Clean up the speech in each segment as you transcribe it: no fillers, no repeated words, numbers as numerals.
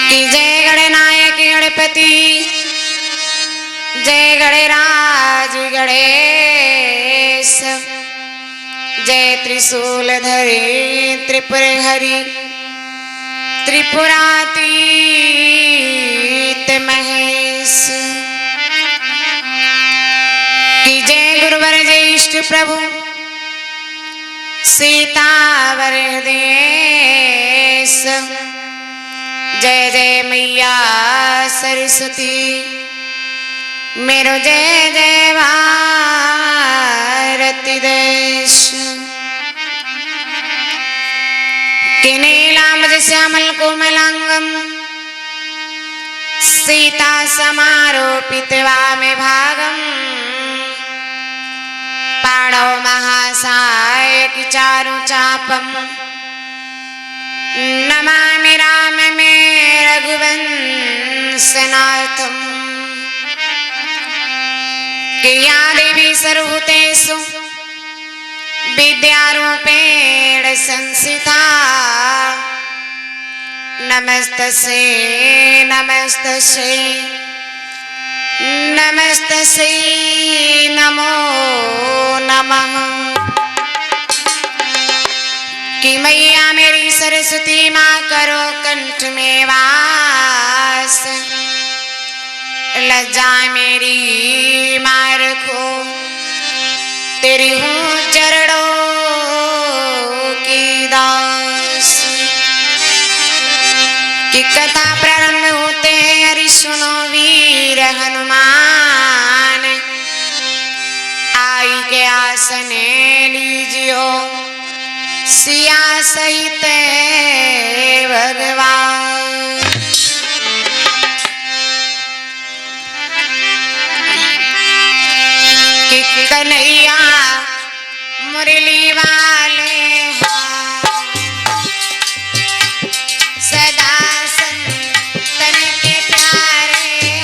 कि जय गणनायक गणपति, जय गणराज गणेश, जय त्रिशूलधरी त्रिपुर हरि, त्रिपुरातीत महेश। कि जय गुरुवर जय इष्ट प्रभु, सीतावर देश, जय जय मैया सरस्वती, मेरो जय जय भारत देश। कि नीलांबर श्यामल कोमलांगम, सीता समारोपित वामे भागम, पाणौ महासायक चारु चापम, नमामि राम में रघुवंशनाथम। कि या देवी सर्वभूतेषु विद्यारूपेण संस्थिता, नमस्तस्यै नमस्तस्यै नमस्तस्यै नमो नमः। कि मैया मेरी सरस्वती माँ करो कंठ में वास, लज्जा मेरी माँ रखो तेरी हूँ चरणों की दास। कि कथा प्रारंभ होते हैं हरि सुनो वीर हनुमान, आई के आसन लीजियो सिया सहित भगवान। कि कन्हैया मुरली वाले सदा संतन के प्यारे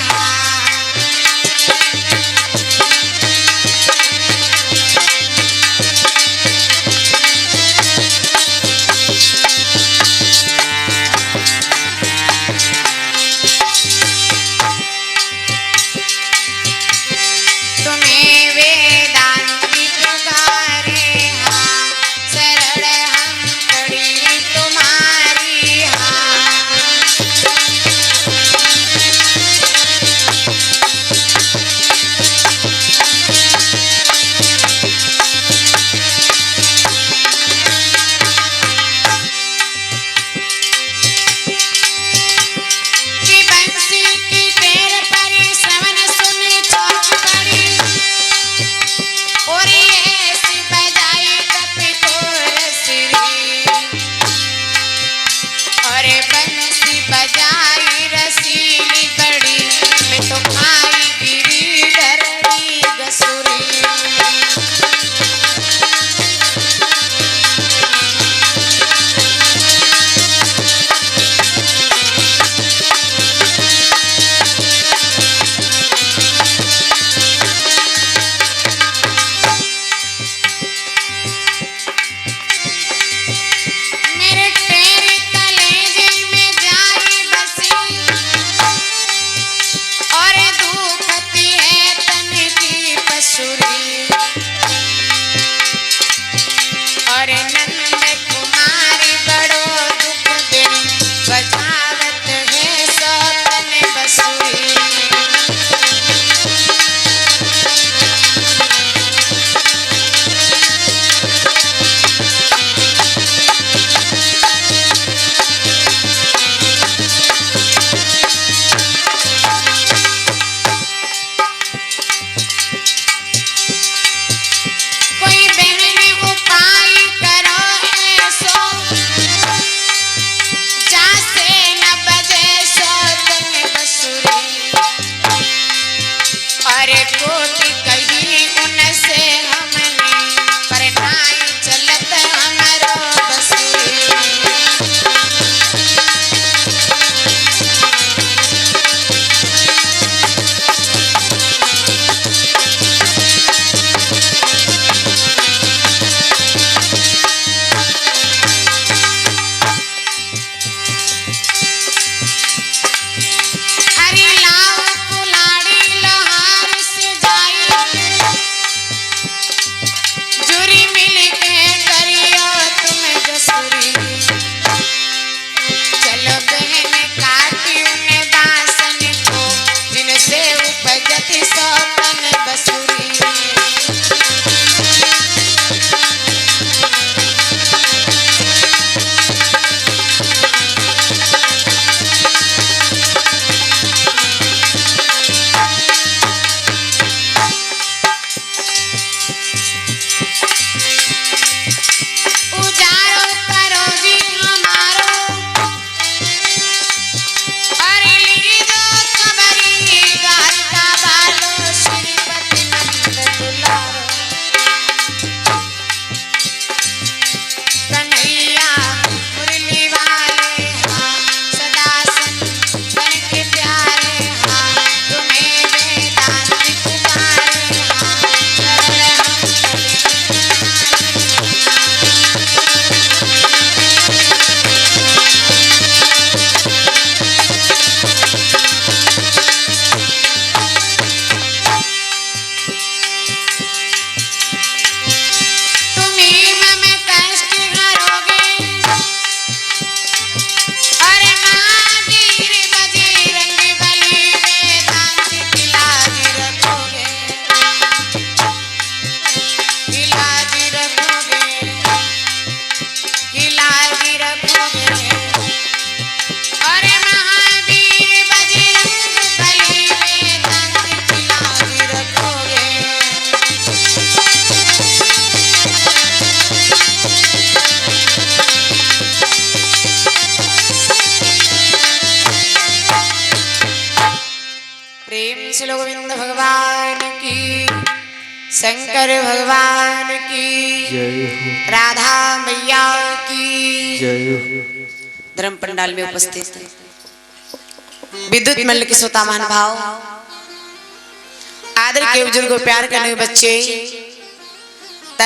मेरे तेरे कलेजे में जाई बसी। श्री गोविंद भगवान की, शंकर भगवान की जय हो, राधा मैया की जय हो। धर्म पंडाल में उपस्थित विद्युत मल्ल के श्रोता महानुभाव, आदर के बुजुर्गों, प्यार करने हुए बच्चे,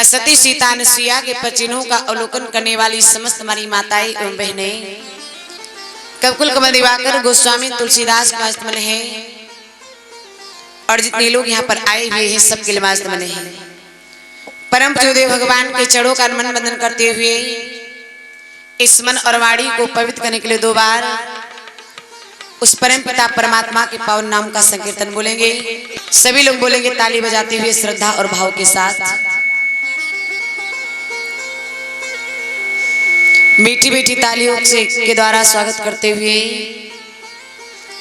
सती सीता अनुसुईया के प्रचिन्हों का अवलोकन करने वाली समस्त हमारी माताएं एवं बहनें, कवकुल कमल दिवाकर गोस्वामी तुलसीदास के वास्ते मन है और जितने लोग यहाँ पर आए हुए हैं सबके लिए वास्ते मन है। परम पूज्य भगवान के चरणों का मन बंदन करते हुए इस मन और वाणी को पवित्र करने के लिए 2 बार उस परम पिता परमात्मा के पावन नाम का संकीर्तन बोलेंगे। सभी लोग बोलेंगे ताली बजाते हुए श्रद्धा और भाव के साथ। मीठी मीठी तालियों से के द्वारा स्वागत करते हुए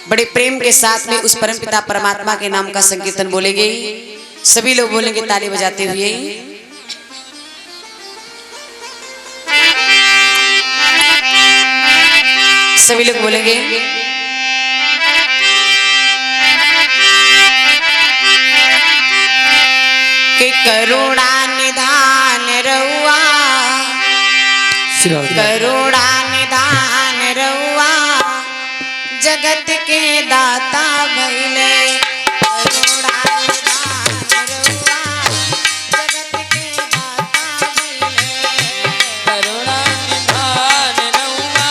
बड़े प्रेम के साथ में उस परम पिता परमात्मा के नाम का संकीर्तन बोलेंगे। सभी लोग बोलेंगे ताली बजाते हुए। सभी लोग बोलेंगे कि करुणा निधान रउआ, करुणा निधान रउआ, जगत के दाता भइले। करुणा निधान रउआ, जगत के दाता भइले। करुणा निधान रउआ,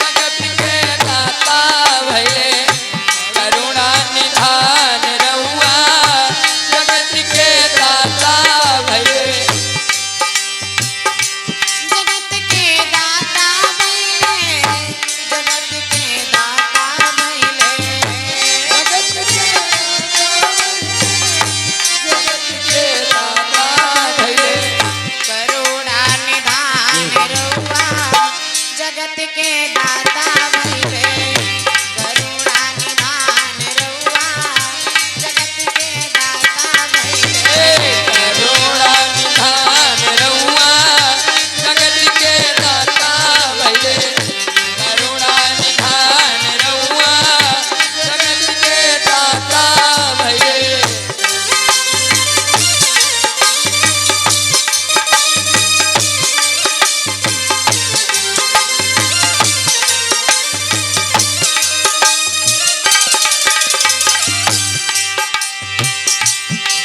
जगत के दाता भइले। करुणा निधान रउआ, जगत के दाता भइले। जगत के दाता भइले, जगत के दाता भइले। जगत के दाता भइले। करुणा निधान रउआ, जगत के दाता भइले। करुणा निधान रउआ, जगत के दाता भइले। करुणा निधान रउआ, जगत के दाता भइले। करुणा निधान रउआ, जगत के दाता भइले।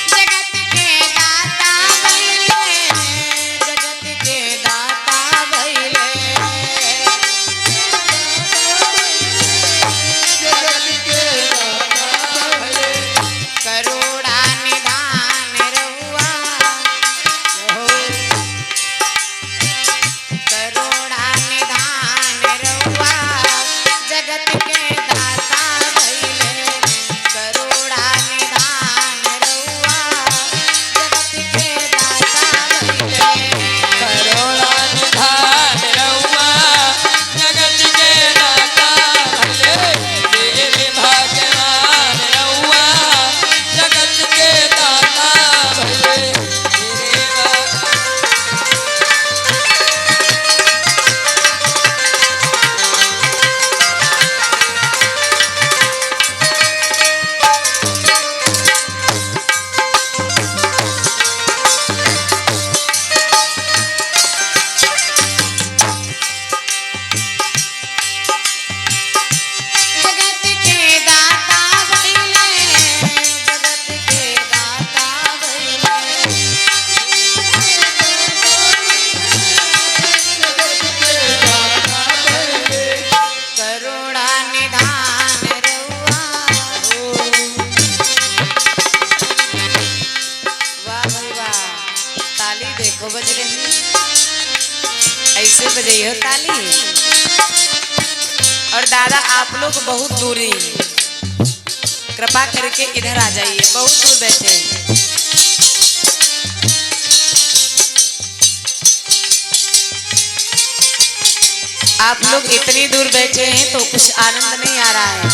जगत के दाता भइले, जगत के दाता भइले। जगत के दाता भइले। करुणा निधान रउआ, करुणा निधान रउआ, जगत के दाता भइले। करुणा निधान रउआ, जगत के दाता भइले। करुणा निधान रउआ, जगत के दाता भइले। देव भगवान रउआ, जगत के दाता भइले। जगत के दाता भइले, जगत के दाता भइले। करुणा निधान रउआ, वाह भाई वाह। ताली देखो बज रही, ऐसे बजाई हो ताली। और दादा आप लोग बहुत दूरी, कृपा करके इधर आ जाइए, बहुत दूर बैठे हैं। आप लोग इतनी दूर बैठे हैं तो कुछ आनंद नहीं आ रहा है।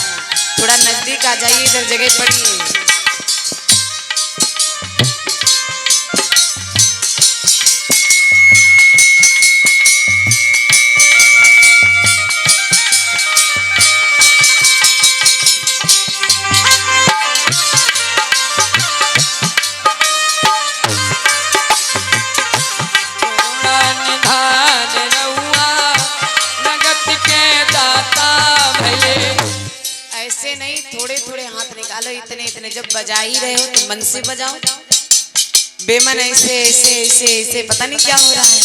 थोड़ा नजदीक आ जाइए, इधर जगह पड़ी है। ऐसे नहीं, थोड़े थोड़े हाथ निकालो, इतने इतने। जब बजा ही रहे हो तो मन से बजाओ, बेमन ऐसे ऐसे ऐसे ऐसे पता नहीं क्या हो रहा है।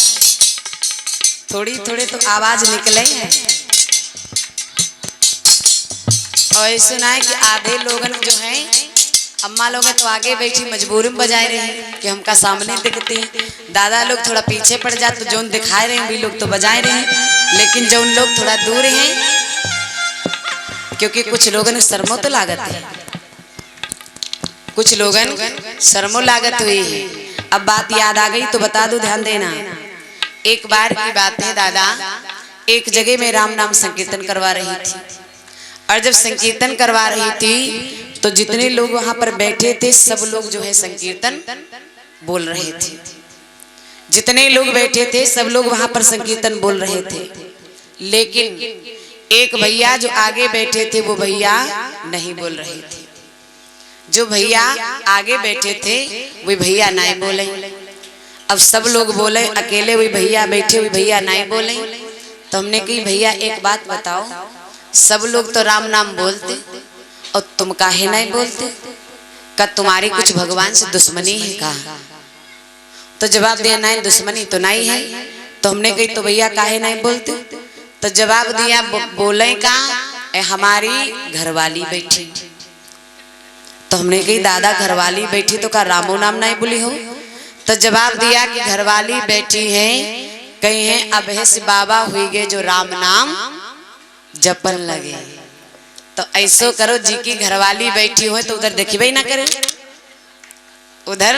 थोड़ी थोड़े तो आवाज निकले हैं। और ऐसे ना है कि आधे लोगन जो हैं, अम्मा लोग तो आगे बैठी मजबूरी में बजाए रहे हैं कि हमका सामने दिखते हैं। दादा लोग थोड़ा पीछे पड़ जाते तो जोन दिखाए रहे हैं भी लोग तो बजाए रहे हैं। लेकिन जो उन लोग थोड़ा दूर हैं, क्योंकि कुछ लोगन शर्मो तो लागत है, कुछ लोगन शर्मो लागत हुई है। अब बात याद आ गई तो बता दो, ध्यान देना। एक बार की बात है, दादा एक जगह में राम नाम संकीर्तन करवा रही थी। और जब संकीर्तन करवा रही थी तो जितने लोग वहां पर बैठे थे सब लोग जो है संकीर्तन बोल रहे थे। जितने लोग बैठे थे सब लोग वहां पर संकीर्तन बोल रहे थे। लेकिन एक भैया जो आगे बैठे थे वो भैया नहीं बोल रहे थे। जो भैया आगे बैठे थे वो भैया नहीं बोले। अब सब लोग बोले, अकेले वही भैया बैठे हुए भैया नहीं बोले। तो हमने कही भैया एक बात बताओ, सब लोग तो राम नाम बोलते और तुम काहे नहीं बोलते? का तुम्हारी कुछ भगवान से दुश्मनी है का? तो जवाब दिया नहीं, दुश्मनी तो नहीं है। तो हमने कही तो भैया काहे नहीं बोलते? तो जवाब दिया बोले का हमारी घरवाली बैठी। तो हमने कही दादा घरवाली बैठी तो का रामो नाम नहीं बोली हो? तो जवाब दिया कि घरवाली बैठी है, कहीं है अब से बाबा हुई गए जो राम नाम जपन लगे। तो ऐसो करो जी की घरवाली बैठी हो तो उधर देखिबे ना करो, उधर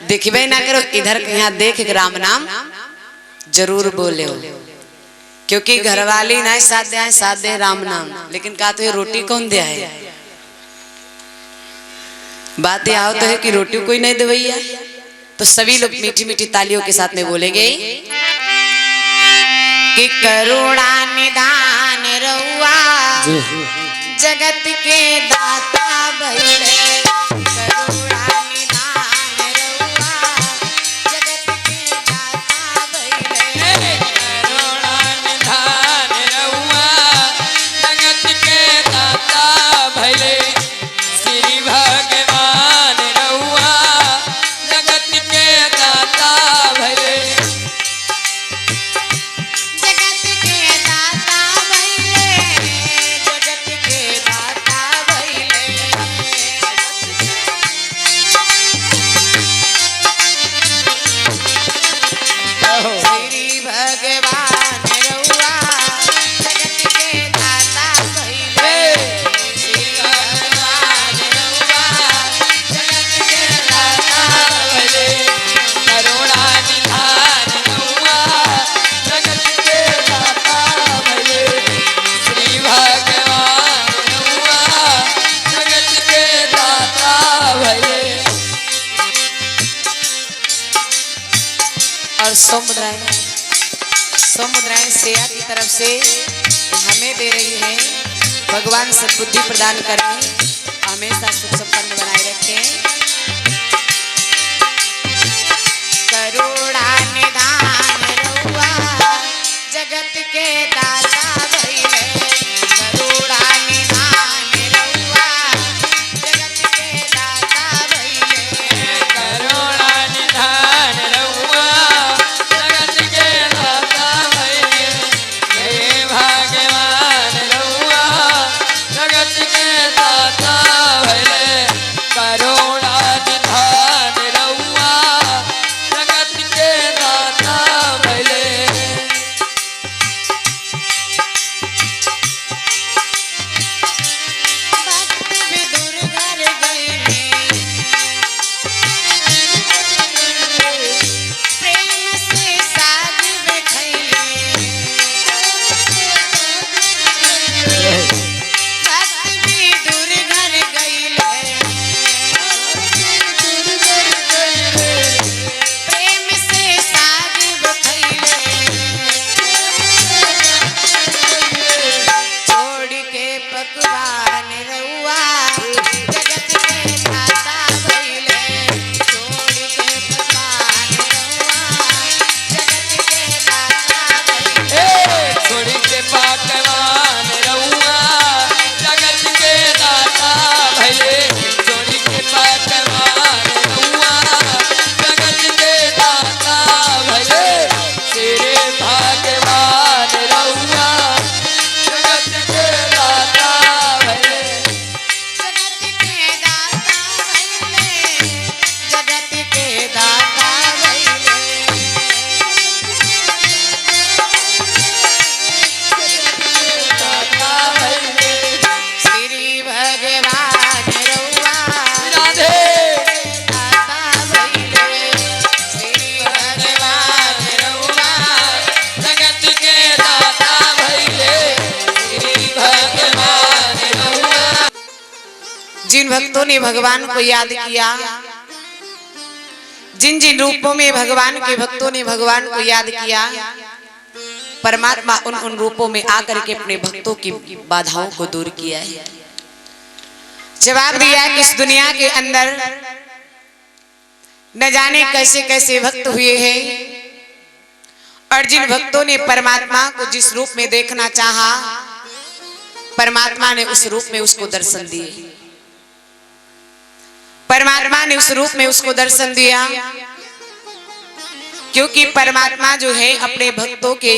देखिबे ना करो, इधर यहाँ देख राम नाम जरूर बोले हो। क्योंकि घरवाली ना साथ दे राम नाम। लेकिन कहा तो ये रोटी कौन दे है? बात यह हो तो है कि रोटी कोई नहीं दे भैया। तो सभी लोग मीठी मीठी तालियों के साथ में बोलेंगे कि करुणा निदान रउआ जगत के दाता भइले। करुणा निदान रउआ जगत के दाता भइले। करुणा निधान रउआ जगत के दाता भइले। श्री भगवान रउआ जगत के दाता भइले। जगत के दाता भइले, जगत के दाता भइले। श्री भगवान रउआ जगत के दाता भइले। श्री भगवान रउआ जगत के दाता भइले। करुणा निधान रउआ जगत के दाता भइले। श्री भगवान रउआ जगत के दाता भइले। और समुद्राएं सेया की तरफ से हमें दे रही है। भगवान सद्बुद्धि प्रदान करें, हमेशा सुख संपन्न बनाए रखें। करुणा निधान रउआ जगत के दाता भइले। करुणा निधान रउआ जगत के दाता भइले। करुणा निधान रउआ जगत के दाता भइले। हे भगवान रउआ जगत के दाता भइले। करुणा निधान रउआ जगत के दाता भइले। भक्त विदुर घर गइले, प्रेम से साग बखइले। भक्त विदुर घर गइले, प्रेम से साग बखइले। छोड़ के पकवान रउआ जगत के दाता भइले। छोड़ के पकवान रउआ जगत के दाता भइले। छोड़ के पकवान रउआ जगत के दाता जिन भक्तों ने भगवान को याद किया, जिन जिन रूपों में भगवान के भक्तों ने भगवान को याद किया, परमात्मा उन उन रूपों में आकर के अपने भक्तों की बाधाओं को दूर किया है। जवाब दिया कि इस दुनिया के अंदर न जाने कैसे कैसे भक्त हुए हैं, और जिन भक्तों ने परमात्मा को जिस रूप में देखना चाहा, परमात्मा ने उस रूप में उसको दर्शन दिए। परमात्मा ने उस रूप में उसको दर्शन दिया, क्योंकि परमात्मा जो है अपने भक्तों के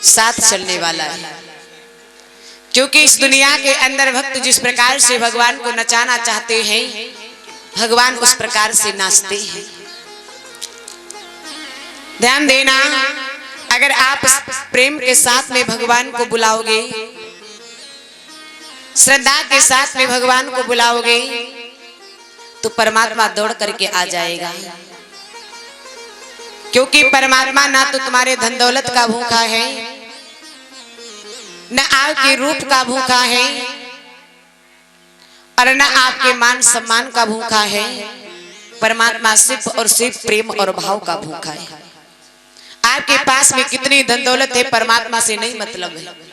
साथ चलने वाला है। क्योंकि इस दुनिया के अंदर भक्त जिस प्रकार से भगवान को नचाना चाहते हैं, भगवान उस प्रकार से नाचते हैं। ध्यान देना, अगर आप प्रेम के साथ में भगवान को बुलाओगे, श्रद्धा के साथ में भगवान को बुलाओगे, तो परमात्मा दौड़ करके आ जाएगा। क्योंकि परमात्मा ना तो तुम्हारे धन दौलत का भूखा है, न आपके रूप का भूखा है, और न आपके मान सम्मान का भूखा है। परमात्मा सिर्फ और सिर्फ प्रेम और भाव का भूखा है। आपके पास में कितनी धन दौलत है, परमात्मा से नहीं मतलब है।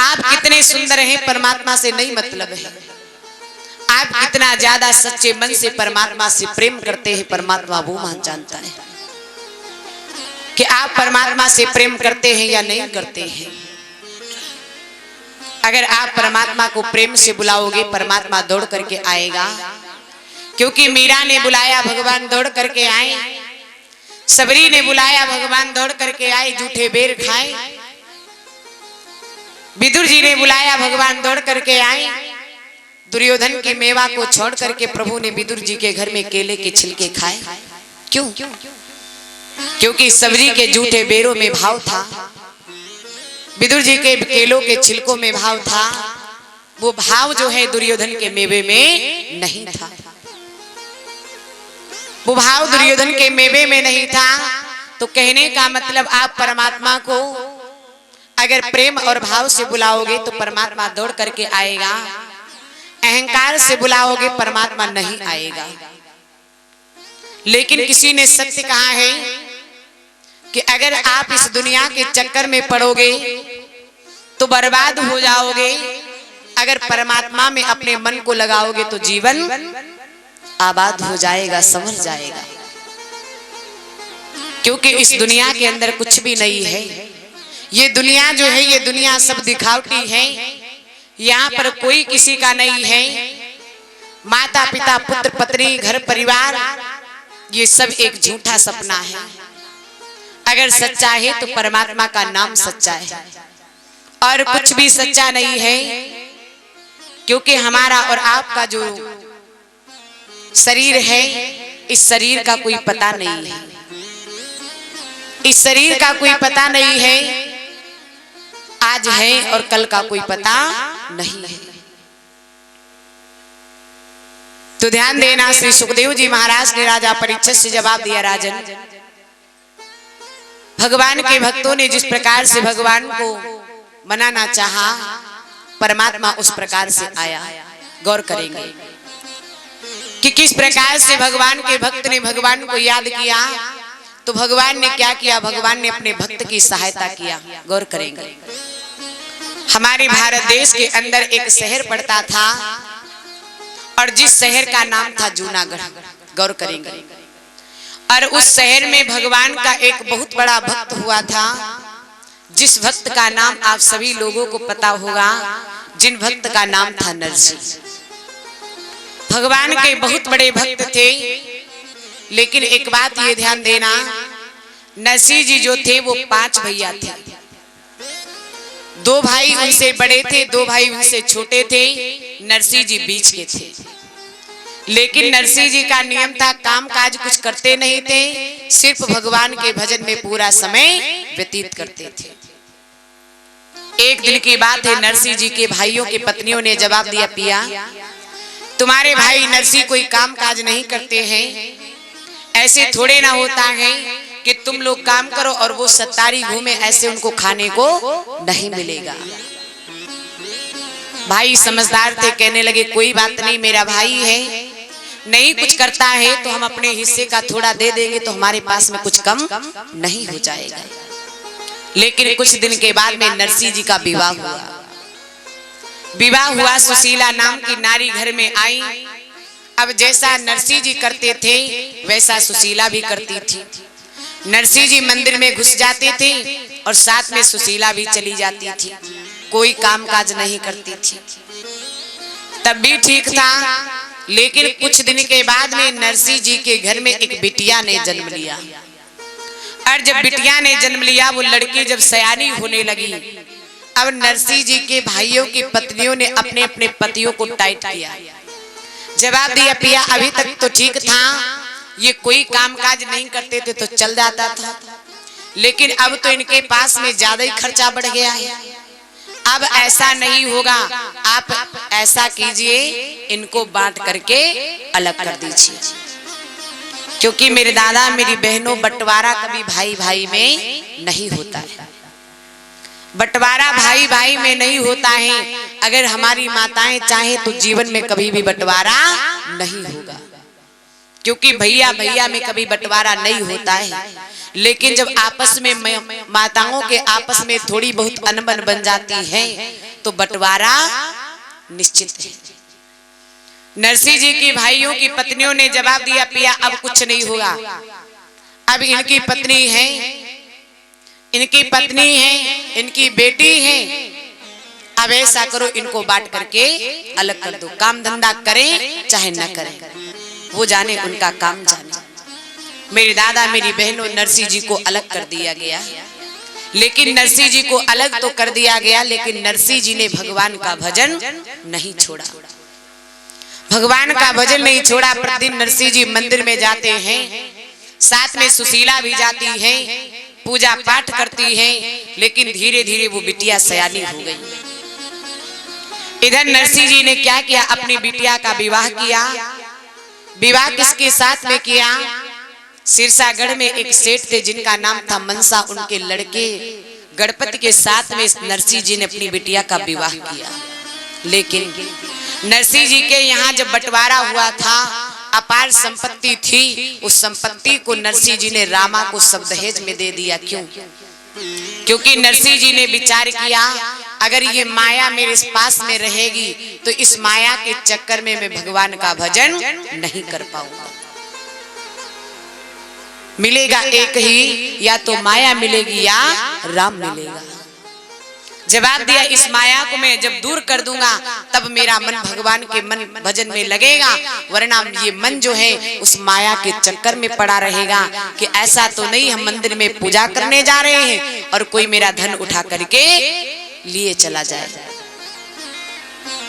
आप कितने सुंदर हैं, परमात्मा से नहीं मतलब है। आप कितना ज्यादा सच्चे मन से परमात्मा से प्रेम करते हैं, परमात्मा वो मान जानता है कि आप परमात्मा से प्रेम करते हैं या नहीं करते हैं। अगर आप परमात्मा को प्रेम से बुलाओगे, परमात्मा दौड़ करके आएगा। क्योंकि मीरा ने बुलाया, भगवान दौड़ करके आए। सबरी ने बुलाया, भगवान दौड़ करके आए, जूठे बेर खाए। विदुर जी ने बुलाया, भगवान दौड़ करके आए। दुर्योधन की मेवा को छोड़ करके प्रभु ने विदुर जी के घर में केले के छिलके खाए। क्यों? क्योंकि सबरी के जूठे बेरों में भाव था, विदुर जी के केलों के छिलकों में भाव था। वो भाव जो है दुर्योधन के मेवे में नहीं था। वो भाव दुर्योधन के मेवे में नहीं था। तो कहने का मतलब, आप परमात्मा को अगर प्रेम और भाव से बुलाओगे तो परमात्मा दौड़ करके आएगा। अहंकार से बुलाओगे, परमात्मा नहीं आएगा। लेकिन किसी ने सत्य कहा है कि अगर आप इस दुनिया के चक्कर में पड़ोगे तो बर्बाद हो जाओगे। अगर परमात्मा में अपने मन को लगाओगे तो जीवन आबाद हो जाएगा, संवर जाएगा। क्योंकि इस दुनिया के अंदर कुछ भी नहीं है। ये दुनिया जो है, ये दुनिया सब दिखावटी है। यहाँ पर कोई किसी का नहीं है। माता पिता पुत्र पत्नी घर परिवार, ये सब एक झूठा सपना है। अगर सच्चा है तो परमात्मा का नाम सच्चा है, और कुछ भी सच्चा नहीं है। क्योंकि हमारा और आपका जो शरीर है, इस शरीर का कोई पता नहीं है। इस शरीर का कोई पता नहीं है। आज है और कल का कोई पता नहीं है। तो ध्यान देना, श्री सुखदेव जी महाराज ने राजा परीक्षित से जवाब दिया, राजन, भगवान के भक्तों ने जिस प्रकार से भगवान को मनाना चाहा, परमात्मा उस प्रकार से आया। गौर करेंगे कि किस प्रकार से भगवान के भक्त ने भगवान को याद किया। तो भगवान ने क्या किया? भगवान ने अपने भक्त की सहायता किया। गौर करेंगे, हमारे भारत देश के अंदर एक शहर पड़ता था, और जिस शहर का नाम था जूनागढ़। गौर करेंगे, और उस शहर में भगवान का एक बहुत बड़ा भक्त हुआ था, जिस भक्त का नाम आप सभी लोगों को पता होगा, जिन भक्त का नाम था नरसिंह। भगवान के बहुत बड़े भक्त थे। लेकिन एक बात ये ध्यान देना, नरसिंह जी जो थे वो 5 भैया थे। 2 भाई उनसे बड़े थे, 2 भाई उनसे छोटे थे। नरसिंह जी बीच के थे। लेकिन नरसिंह जी का नियम था, काम काज कुछ करते नहीं थे, सिर्फ भगवान के भजन में पूरा समय व्यतीत करते थे। एक दिन की बात है, नरसिंह जी के भाइयों की पत्नियों ने जवाब दिया, पिया तुम्हारे भाई नरसिंह कोई काम काज नहीं करते हैं। ऐसे थोड़े ना होता है कि तुम लोग काम करो और वो सत्तारी घूमे, ऐसे उनको खाने को नहीं मिलेगा। भाई समझदार थे, कहने लगे कोई बात नहीं, मेरा भाई है, नहीं कुछ करता है तो हम अपने हिस्से का थोड़ा दे देंगे तो हमारे पास में कुछ कम नहीं हो जाएगा। लेकिन कुछ दिन के बाद में नरसिंह जी का विवाह हुआ। विवाह हुआ, सुशीला नाम की नारी घर में आई। अब जैसा नरसिंह जी करते थे वैसा सुशीला भी करती थी। नरसिंह जी मंदिर में घुस जाते थे और साथ में सुशीला भी चली जाती थी, कोई कामकाज नहीं करती थी। तब भी ठीक था, लेकिन कुछ दिन के बाद में नरसिंह जी के घर में एक बिटिया ने जन्म लिया। और जब बिटिया ने जन्म लिया, वो लड़की जब सयानी होने लगी, अब नरसिंह जी के भाइयों की पत्नियों ने अपने अपने पतियों को टाइट किया, जवाब दिया पिया अभी तक तो ठीक था, ये कोई कामकाज नहीं करते थे तो चल जाता था, लेकिन अब तो इनके पास में ज्यादा ही खर्चा बढ़ गया है, अब ऐसा नहीं होगा, आप ऐसा कीजिए इनको बांट करके अलग कर दीजिए। क्योंकि मेरे दादा मेरी बहनों, बंटवारा कभी भाई भाई में नहीं होता है, बंटवारा भाई भाई में नहीं होता है। अगर हमारी माताएं चाहे तो जीवन में कभी भी बंटवारा नहीं होगा, क्योंकि भैया भैया में कभी बंटवारा नहीं होता है। लेकिन जब आपस में माताओं के आपस में थोड़ी बहुत अनबन बन जाती है तो बंटवारा निश्चित है। नरसिंह जी की भाइयों की पत्नियों ने जवाब दिया पिया अब कुछ नहीं होगा, अब इनकी पत्नी है, इनकी पत्नी है, इनकी बेटी है, अब ऐसा करो इनको बांट करके अलग कर दो, काम धंधा करें चाहे न करें, वो जाने उनका काम जाने। मेरे दादा मेरी बहनों, नरसिंह जी को अलग कर दिया गया। लेकिन नरसिंह जी को अलग तो कर दिया गया, लेकिन नरसिंह जी ने भगवान का भजन नहीं छोड़ा, भगवान का भजन नहीं छोड़ा। प्रतिदिन नरसिंह जी मंदिर में जाते हैं, साथ में सुशीला भी जाती है, पूजा पाठ करती है, लेकिन धीरे धीरे वो बिटिया सयानी हो गई। इधर नरसिंह जी ने क्या किया, अपनी बिटिया का विवाह किया। विवाह किसके साथ में किया? सिरसागढ़ में एक सेठ थे जिनका नाम था मनसा, उनके लड़के गणपति के साथ में नरसिंह जी ने अपनी बिटिया का विवाह किया। लेकिन नरसिंह जी के यहाँ जब बंटवारा हुआ था, अपार संपत्ति थी, उस संपत्ति को नरसिंह जी ने रामा को सब दहेज में दे दिया। क्यों? क्योंकि नरसिंह जी ने विचार किया अगर ये माया मेरे पास में रहेगी तो इस माया के चक्कर में मैं भगवान का भजन नहीं कर पाऊंगा। मिलेगा एक ही, या तो माया मिलेगी या राम मिलेगा। जवाब दिया इस माया को मैं जब दूर कर दूंगा तब मेरा मन भगवान के मन भजन में लगेगा, वरना ये मन जो है उस माया के चक्कर में पड़ा रहेगा कि ऐसा तो नहीं हम मंदिर में पूजा करने जा रहे हैं और कोई मेरा धन उठा करके लिए चला जाए,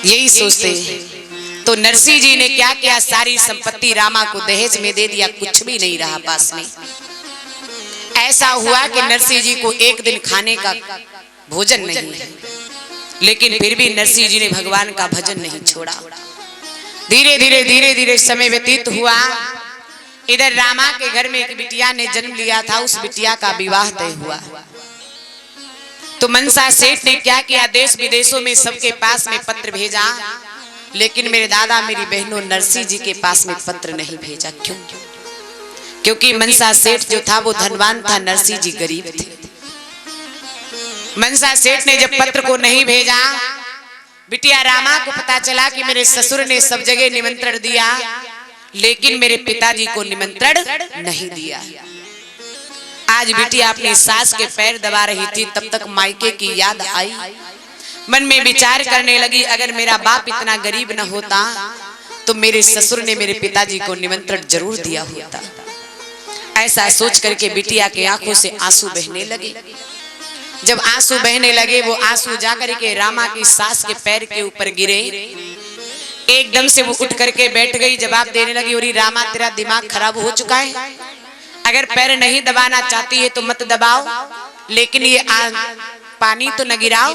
यही सोचते हैं। तो नरसिंह जी ने क्या किया, सारी संपत्ति रामा को दहेज में दे दिया, कुछ भी नहीं रहा पास में। ऐसा हुआ कि नरसिंह जी को एक दिन खाने का भोजन नहीं है, लेकिन फिर भी नरसिंह जी ने भगवान का भजन नहीं छोड़ा। धीरे धीरे समय व्यतीत हुआ। इधर रामा के घर में एक बिटिया ने जन्म लिया था, उस बिटिया का विवाह तय हुआ। तो मनसा सेठ ने क्या किया, देश विदेशों में सबके पास में पत्र भेजा, लेकिन मेरे दादा मेरी बहनों नरसिंह जी के पास में पत्र नहीं भेजा। क्यों? क्योंकि मनसा सेठ जो था वो धनवान था, नरसिंह जी गरीब थे। मनसा सेठ ने जब पत्र को नहीं भेजा, बिटिया रामा को पता चला कि मेरे ससुर ने सब जगह निमंत्रण दिया, लेकिन मेरे पिताजी को निमंत्रण नहीं दिया। आज बिटिया अपनी सास के पैर दबा रही थी, तब तक मायके की याद आई। मन में विचार करने लगी अगर मेरा बाप इतना गरीब न होता तो मेरे ससुर ने मेरे पिताजी को निमंत्रण जरूर दिया होता। ऐसा सोच करके बिटिया के आंखों से आंसू बहने लगे। जब आंसू बहने लगे, वो आंसू जाकर के रामा की सास के पैर के ऊपर गिरे। एकदम से वो उठ करके बैठ गई, जवाब देने लगी, अरे रामा तेरा दिमाग खराब हो चुका है, अगर पैर नहीं दबाना चाहती है तो मत दबाओ, लेकिन ये पानी तो न गिराओ।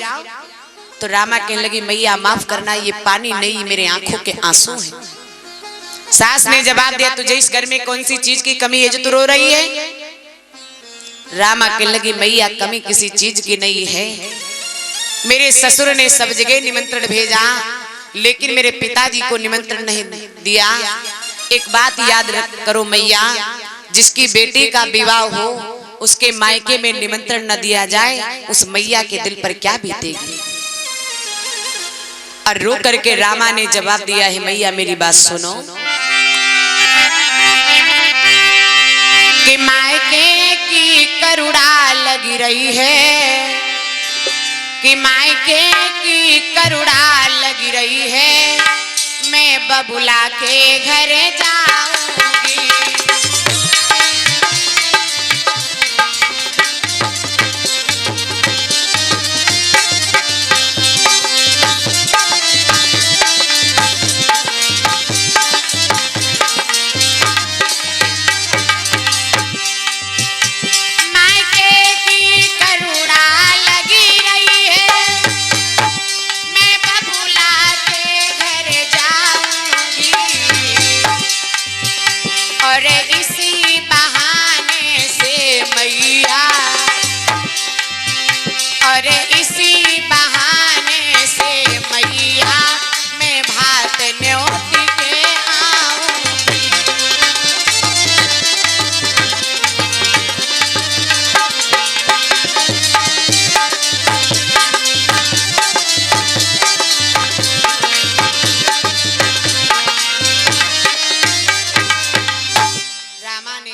तो रामा कहने लगी मैया माफ करना, ये पानी नहीं मेरे आंखों के आंसू हैं। सास ने जवाब दिया तुझे इस घर में कौन सी चीज की कमी है जो तू रो रही है? रामा कहने लगी मैया कमी किसी चीज की नहीं है, मेरे ससुर ने सब जगह निमंत्रण भेजा, लेकिन मेरे पिताजी को निमंत्रण नहीं दिया। एक बात याद करो मैया, जिसकी बेटी का विवाह हो उसके मायके में निमंत्रण न दिया जाए, उस मैया के दिल पर क्या बीतेगी। और रो करके रामा ने जवाब दिया है, मैया मेरी बात सुनो कि मायके की करुणा लगी रही है, कि मायके की करुणा लगी रही है, मैं बबुला के घर जाऊंगी। और इसी बहाने से मैया, और इसी बहाने से मैया मैं भात न्योत के आऊंगी।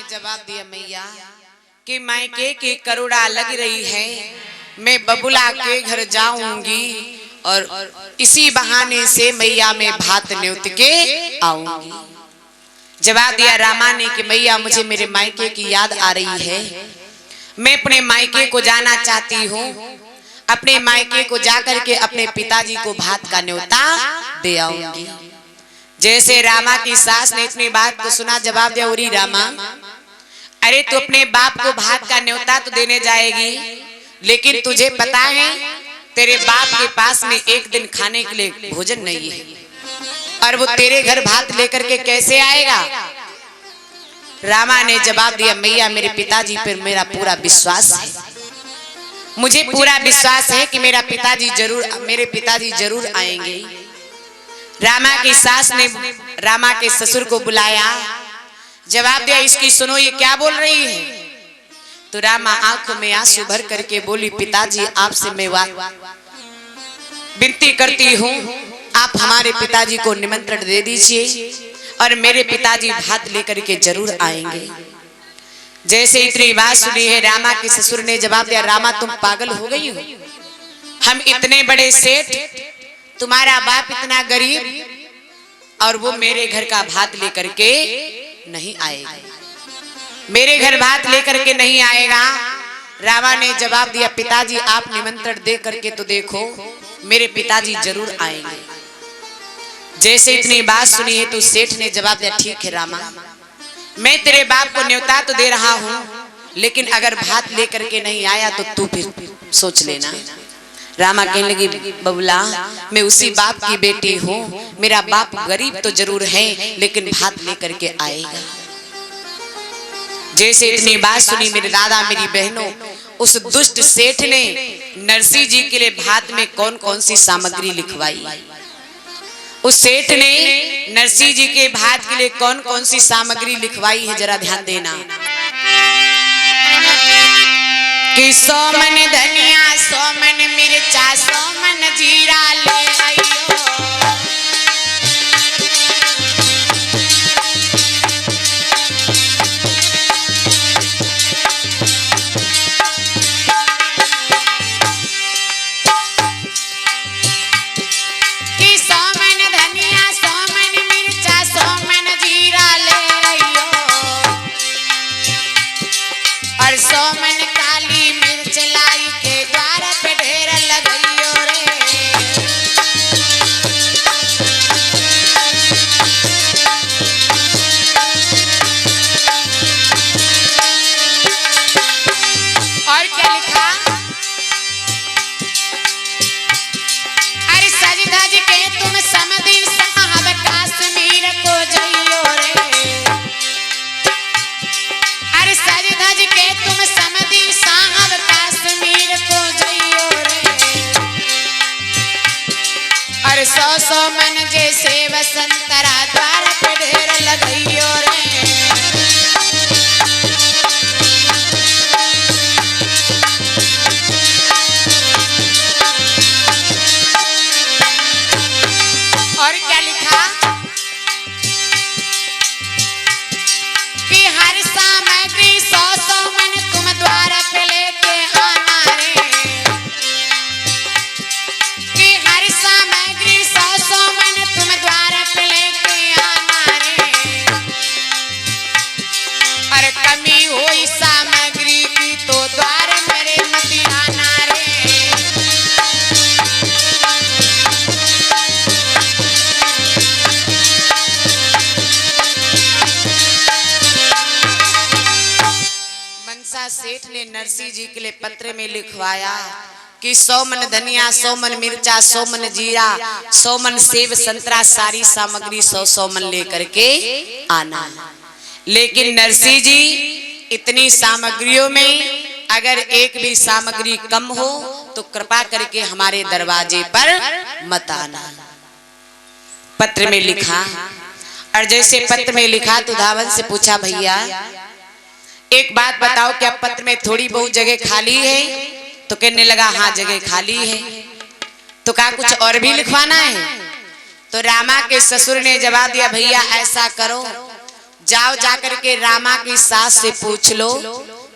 जवाब दिया मैया कि मायके की करुणा लग रही है, मैं बबुला के घर जाऊंगी और इसी बहाने से मैया मैं भात न्योत के आऊंगी। जवाब दिया रामा ने कि मैया मुझे मेरे मायके की याद आ रही है, मैं अपने मायके को जाना चाहती हूँ, अपने मायके को जाकर के अपने पिताजी को भात का न्योता दे आऊंगी। जैसे रामा की सास ने इतनी बात को सुना, जवाब दिया उरी रामा, अरे तू अपने बाप को भात का न्योता तो देने जाएगी, लेकिन तुझे पता है तेरे बाप के पास में एक दिन खाने के लिए भोजन नहीं है, और वो तेरे घर भात लेकर के कैसे आएगा। रामा ने जवाब दिया मैया मेरे पिताजी पर मेरा पूरा विश्वास है, मुझे पूरा विश्वास है कि मेरे पिताजी जरूर आएंगे। रामा की सास ने रामा के ससुर को बुलाया, जवाब दिया इसकी सुनो ये क्या बोल रही है। तो रामा आंखों में आंसू भर करके बोली, पिताजी आपसे मैं विनती करती हूँ, आप हमारे पिताजी को निमंत्रण दे दीजिए और मेरे पिताजी भात लेकर के जरूर आएंगे। जैसे इतनी बात सुनी है, रामा के ससुर ने जवाब दिया, रामा तुम पागल हो गई हो, हम इतने बड़े सेठ, तुम्हारा बाप इतना गरीब और वो मेरे घर का भात लेकर के नहीं आएगा, मेरे घर भात लेकर के नहीं आएगा। रामा ने जवाब दिया पिताजी आप निमंत्रण दे करके तो देखो, मेरे पिताजी जरूर आएंगे। जैसे इतनी बात सुनी है तो सेठ ने जवाब दिया ठीक है रामा, मैं तेरे बाप को न्योता तो दे रहा हूँ, लेकिन अगर भात लेकर के नहीं आया तो तू फिर सोच लेना। रामा कहने लगी बबुला मैं उसी बाप की बेटी हूँ, मेरा बाप गरीब तो जरूर है लेकिन भात लेकर के आएगा। जैसे इतनी बात सुनी मेरे दादा मेरी बहनों, उस दुष्ट सेठ ने नरसिंह जी के लिए भात में कौन कौन सी सामग्री लिखवाई। उस सेठ ने नरसिंह जी के भात के लिए कौन कौन सी सामग्री लिखवाई है, जरा ध्यान देना। कि 100 मन धनिया 100 मन मिर्चा 100 मन जीरा ले आइयो, कि 100 मन धनिया 100 मन मिर्चा 100 मन जीरा ले आइयो, और 100 मन काली मिर्च लाई के द्वार पे ढेर लगाइयो रे। सौ सौ मन जैसे वसंतरा द्वार पे ढेर लगइयो रे। और क्या लिखा कि हर सामग्री सौ सौ मन तुम द्वार पे लेके आना रे। कि हर सामग्री सौ सौ मन तुम द्वार पे लेके आना रे। और कमी हुई सामग्री की तो द्वार मेरे मत आना रे। मनसा सेठ ने नरसिंह जी के लिए पत्र में लिखवाया कि 100 मन धनिया, 100 मन मिर्चा, 100 मन जीरा, 100 मन सेब संतरा, सारी सामग्री 100 मन लेकर के आना। लेकिन नरसिंह जी इतनी सामग्रियों में अगर एक भी सामग्री कम हो तो कृपा करके हमारे दरवाजे पर मत आना। पत्र में लिखा। और जैसे पत्र में लिखा तो धावन से पूछा, भैया एक बात बताओ, क्या पत्र में थोड़ी बहुत जगह खाली है? तो कहने लगा हाँ जगह खाली है। तो कहा कुछ और भी लिखवाना है? तो रामा के ससुर ने जवाब दिया, भैया ऐसा करो, जाओ जाकर के रामा की सास से पूछ लो,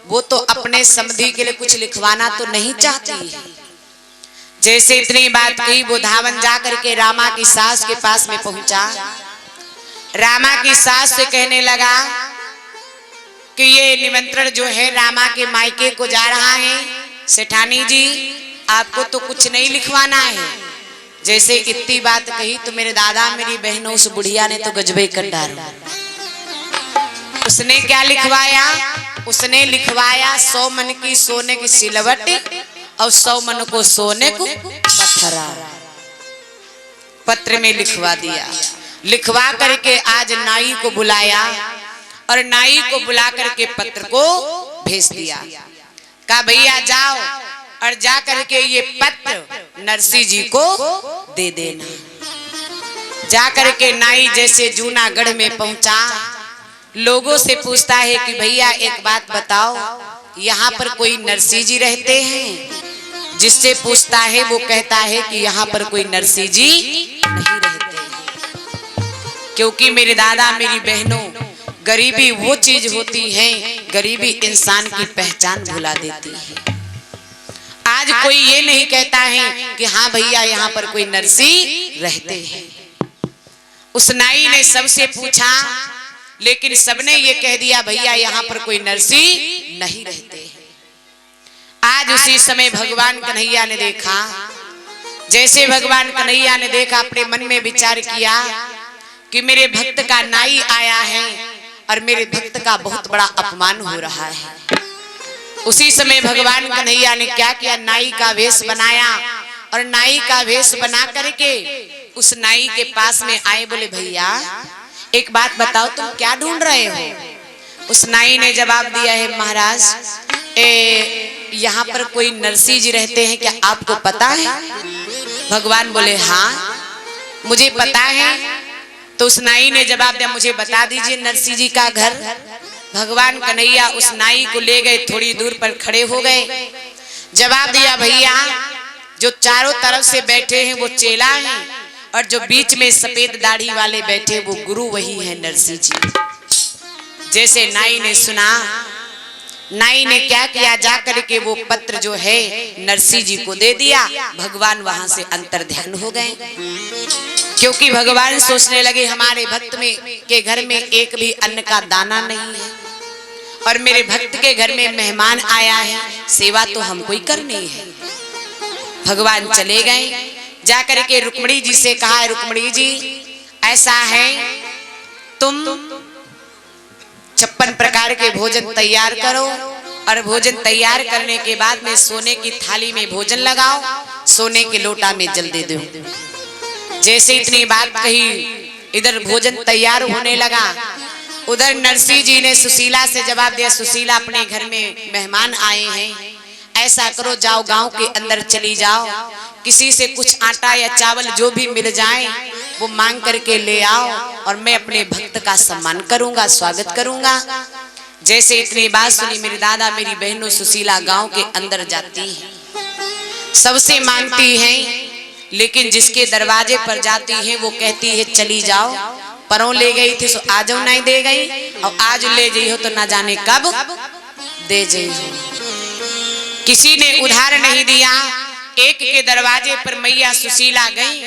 वो तो अपने समधी के लिए कुछ लिखवाना तो नहीं चाहती है। जैसे इतनी बात कही वो धावन जाकर के रामा की सास के पास में पहुंचा। रामा की सास से कहने लगा कि ये निमंत्रण जो है रामा के मायके को जा रहा है, सेठानी जी आपको तो कुछ नहीं लिखवाना है। जैसे इतनी बात कही तो मेरे दादा मेरी बहनों उस बुढ़िया ने तो गजबे कर डाला। उसने क्या लिखवाया? उसने लिखवाया 100 मन की सोने की सिलवट और 100 मन को सोने को पत्थरा। पत्र में लिखवा दिया। लिखवा करके आज नाई को बुलाया और नाई को बुला करके पत्र को भेज दिया। कहा भैया जाओ और जा करके ये पत्र नरसिंह जी को दे देना। जा करके नाई जैसे जूनागढ़ में पहुंचा, लोगों से पूछता है कि भैया एक बात बताओ, यहाँ पर कोई नरसिंह जी रहते हैं? जिससे पूछता है वो कहता है कि यहाँ पर कोई नरसिंह जी नहीं रहते हैं। क्योंकि मेरे दादा मेरी बहनों, गरीबी वो चीज होती है, गरीबी इंसान की पहचान भुला देती है। आज कोई ये नहीं कहता है कि हाँ भैया यहाँ पर कोई नरसिंह रहते हैं। उस नाई ने सबसे पूछा, लेकिन सबने ये कह दिया भैया यहाँ पर कोई नरसिंह नहीं रहते हैं। आज उसी समय भगवान कन्हैया ने देखा। जैसे भगवान कन्हैया ने देखा, अपने मन में विचार किया कि मेरे भक्त का नाई आया है और मेरे भक्त का बहुत बड़ा अपमान हो रहा है। उसी समय भगवान कन्हैया ने क्या किया? नाई का वेश बनाया और नाई का वेश बना करके उस नाई के पास में आए। बोले भैया एक बात बताओ, तुम क्या ढूंढ रहे हो? उस नाई ने जवाब दिया है, महाराज यहाँ पर कोई नरसिंह जी रहते हैं, क्या आपको पता है? भगवान बोले हाँ मुझे पता है। तो उस नाई ने जवाब दिया, मुझे बता दीजिए नरसिंह जी का घर। भगवान कन्हैया उस नाई को ले गए, थोड़ी दूर पर खड़े हो गए। जवाब दिया, भैया जो चारों तरफ से बैठे हैं वो चेला हैं और जो बीच में सफेद दाढ़ी वाले बैठे वो गुरु, वही है नरसिंह जी। जैसे नाई ने सुना, नाई ने क्या किया? जाकर के वो पत्र जो है नरसिंह जी को दे दिया। भगवान वहां से अंतर ध्यान हो गए, क्योंकि भगवान सोचने लगे हमारे भक्त में के घर में एक भी अन्न का दाना नहीं है और मेरे भक्त के घर में मेहमान आया है, सेवा तो हमको ही करनी है। भगवान चले गए। जाकर के रुक्मणी जी से कहा, रुक्मणी जी ऐसा है, तुम 56 प्रकार के भोजन तैयार करो और भोजन तैयार करने के बाद में सोने की थाली में भोजन लगाओ, सोने के लोटा में जल दे दो। जैसे इतनी बात कही, इधर भोजन तैयार होने लगा। उधर नरसिंह जी ने सुशीला से जवाब दिया, सुशीला अपने घर में मेहमान आए हैं, ऐसा करो, जाओ गांव के अंदर चली जाओ, किसी से कुछ आटा या चावल जो भी मिल जाए वो मांग करके ले आओ और मैं अपने भक्त का सम्मान करूंगा, स्वागत करूंगा। जैसे इतनी बात सुनी मेरे दादा मेरी बहनों सुशीला गांव के अंदर जाती है, सबसे मांगती हैं, लेकिन जिसके दरवाजे पर जाती है वो कहती है चली जाओ, परों ले गई थी सो आज नहीं दे गई और आज ले गई हो तो ना जाने कब दे जाई। किसी ने उधार नहीं दिया। एक के दरवाजे पर मैया सुशीला गई,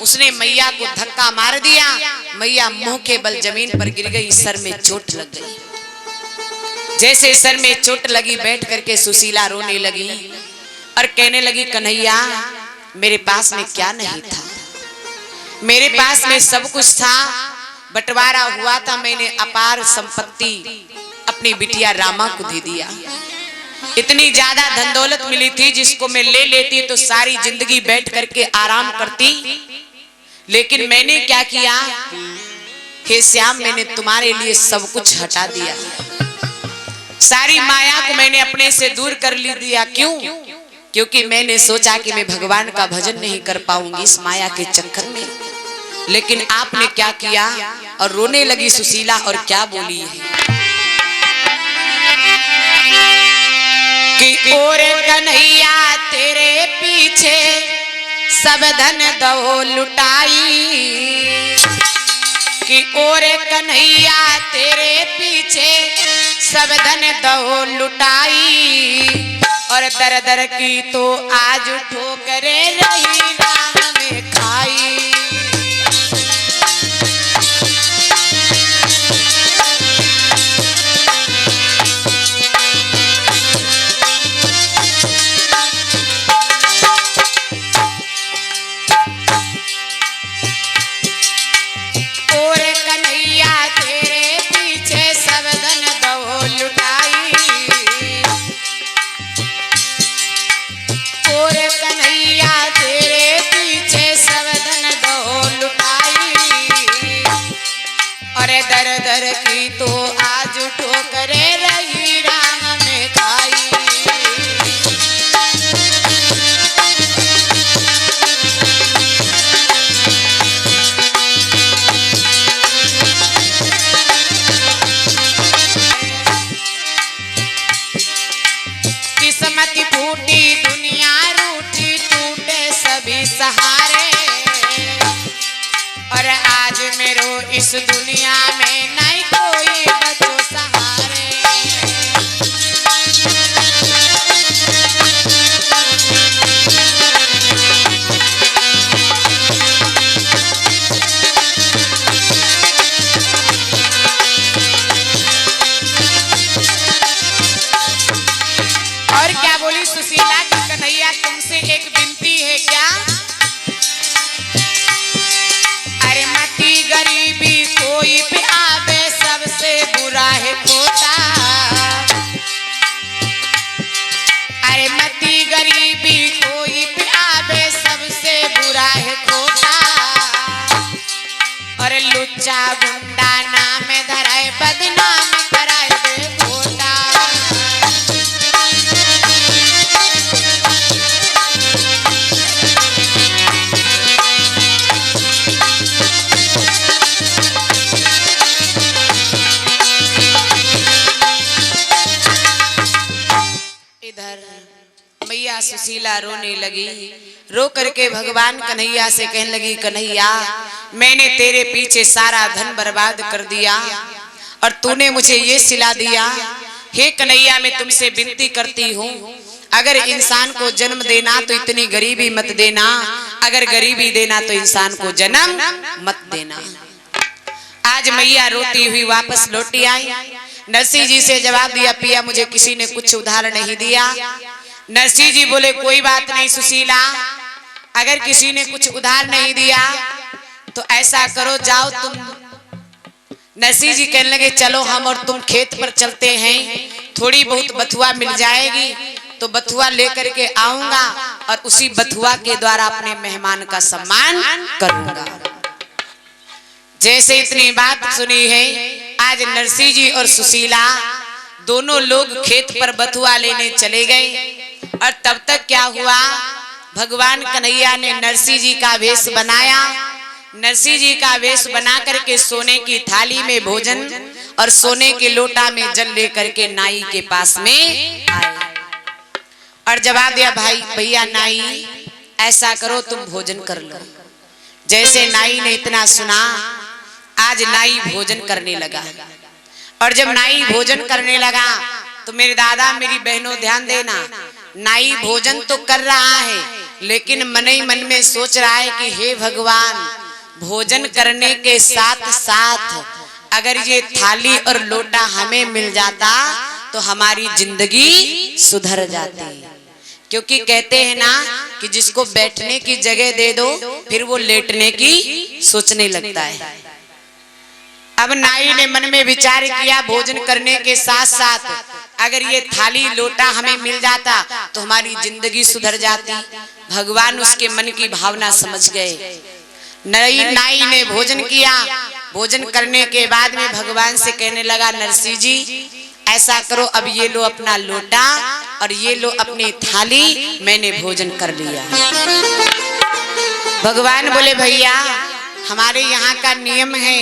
उसने मैया को धक्का मार दिया, मैया मुंह के बल जमीन पर गिर गई, सर में चोट लग गई। जैसे सर में चोट लगी बैठ करके सुशीला रोने लगी और कहने लगी कन्हैया मेरे पास में क्या नहीं था, मेरे पास में सब कुछ था, बंटवारा हुआ था, मैंने अपार संपत्ति अपनी बिटिया रामा को दे दिया। इतनी ज्यादा धन दौलत मिली थी जिसको मैं ले लेती तो सारी जिंदगी बैठ करके आराम करती, लेकिन मैंने क्या किया, हे श्याम मैंने तुम्हारे लिए सब कुछ हटा दिया, सारी माया को मैंने अपने से दूर कर दिया। क्यों? क्योंकि मैंने सोचा कि मैं भगवान का भजन नहीं कर पाऊंगी इस माया के चक्कर में। लेकिन आपने क्या किया? और रोने लगी सुशीला और क्या बोली है कि और कन्हैया तेरे पीछे सब धन दो लुटाई, कि और कन्हैया तेरे पीछे सब धन दो लुटाई, और दर दर की तो आज ठोकरे रही राम में खाई। दर दर की तो आज ठोकरे रही राम में खाई। किस्मत फूटी दुनिया रूठी, टूटे सभी सहारे, और आज मेरो इस दुनिया में नहीं कोई बचो सहारे। और क्या बोली सुशीला की कन्हैया तुमसे एक विनती है क्या? गरीबी कोई भी आवे सबसे बुरा है खोटा, अरे मती गरीबी कोई भी आवे सबसे बुरा है खोटा, और लुच्चा गुंडा नाम धराए बदनाम कराए दे खोटा। मैया सुशीला रोने लगी, रो करके भगवान कन्हैया से कहने लगी कन्हैया मैंने तेरे पीछे सारा धन बर्बाद कर दिया और तूने मुझे ये सिला दिया। हे कन्हैया मैं तुमसे विनती करती हूँ, अगर इंसान को जन्म देना तो इतनी गरीबी मत देना, अगर गरीबी देना तो इंसान को जन्म मत देना। आज मैया रोती हुई वापस लौटी आई, नरसिंह जी से जवाब दिया पिया मुझे किसी ने कुछ उधार नहीं दिया। नरसिंह जी बोले कोई बात नहीं सुशीला, अगर किसी ने कुछ उधार नहीं दिया तो ऐसा करो जाओ तुम। नरसिंह जी कहने लगे चलो हम और तुम खेत पर चलते हैं, थोड़ी बहुत बथुआ मिल जाएगी तो बथुआ लेकर के आऊंगा और उसी बथुआ के द्वारा अपने मेहमान का सम्मान करूंगा। जैसे इतनी बात सुनी है, आज नरसिंह जी और सुशीला दोनों लोग खेत पर बथुआ लेने चले गए और तब तक क्या हुआ, भगवान कन्हैया ने नरसिंह जी का वेश बनाया। नरसिंह जी का वेश बना करके सोने की थाली में भोजन और सोने के लोटा में जल लेकर के नाई के पास में आए और जवाब दिया, भाई भैया नाई ऐसा करो तुम भोजन कर लो। जैसे नाई ने इतना सुना, आज नाई भोजन करने लगा। और जब नाई भोजन करने लगा तो मेरे दादा मेरी बहनों ध्यान देना, नाई भोजन तो कर रहा है लेकिन मन ही मन में सोच रहा है कि हे भगवान, भोजन करने के साथ साथ अगर ये थाली और लोटा हमें मिल जाता तो हमारी जिंदगी सुधर जाती। क्योंकि कहते हैं ना कि जिसको बैठने की जगह दे दो फिर वो लेटने की सोचने लगता है। अब नाई ने मन में विचार किया, भोजन करने के साथ साथ अगर ये थाली लोटा हमें मिल जाता तो हमारी जिंदगी सुधर जाती। भगवान उसके मन की भावना समझ गए। नाई ने भोजन किया। भोजन करने के बाद में भगवान से कहने लगा, नरसिंह जी ऐसा करो, अब ये लो अपना लोटा और ये लो अपनी थाली, मैंने भोजन कर लिया। भगवान बोले, भैया हमारे यहाँ का नियम है,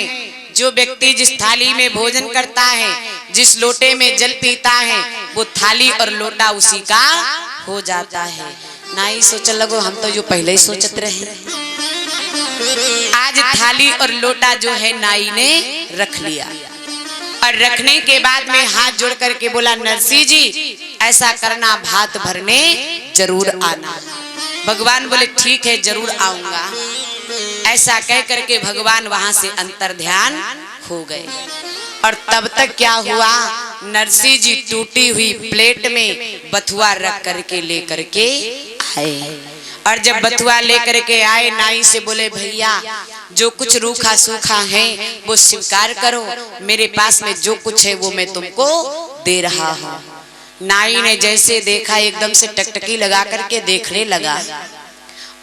जो व्यक्ति जिस थाली में भोजन करता है, जिस लोटे में जल पीता है, वो थाली और लोटा उसी का हो जाता है। नाई सोचने लगो, हम तो जो पहले ही सोचते रहे। आज थाली और लोटा जो है नाई ने रख लिया और रखने के बाद में हाथ जोड़ करके बोला, नरसिंह जी ऐसा करना, भात भरने जरूर आना। भगवान बोले, ठीक है जरूर आऊंगा। ऐसा कह करके भगवान वहां से अंतर ध्यान हो गए। और तब तक क्या हुआ, नरसिंह जी टूटी हुई प्लेट में बथुआ रख करके लेकर के आए। और जब बथुआ लेकर के आए, नाई से बोले, भैया जो कुछ रूखा सूखा है वो स्वीकार करो, मेरे पास में जो कुछ है वो मैं तुमको दे रहा हूँ। नाई ने जैसे देखा एकदम से टकटकी लगा करके देखने लगा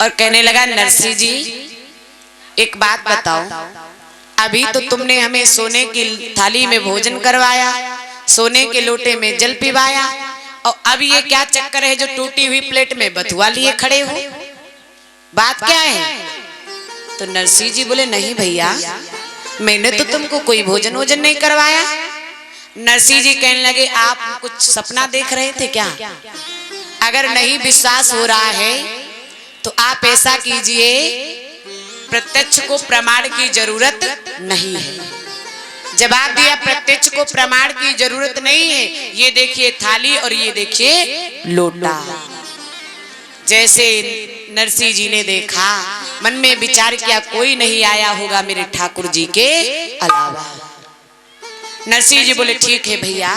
और कहने लगा, नरसिंह जी एक बात बताओ, अभी तो तुमने हमें सोने की थाली में भोजन करवाया, सोने के लोटे में जल पिवाया, और अब ये क्या चक्कर है जो टूटी हुई प्लेट में बथुआ लिए खड़े हो, बात क्या है? तो नरसिंह जी बोले, नहीं भैया मैंने तो तुमको कोई भोजन वोजन नहीं करवाया। नरसिंह जी कहने लगे, आप कुछ सपना देख रहे थे क्या? अगर नहीं विश्वास हो रहा है तो आप ऐसा कीजिए, प्रत्यक्ष को प्रमाण की जरूरत नहीं है। जवाब दिया, प्रत्यक्ष को प्रमाण की जरूरत नहीं है। ये देखिए थाली और ये देखिए लोटा। जैसे नरसिंह जी ने देखा, मन में विचार किया, कोई नहीं आया होगा मेरे ठाकुर जी के अलावा। नरसिंह जी बोले, ठीक है भैया।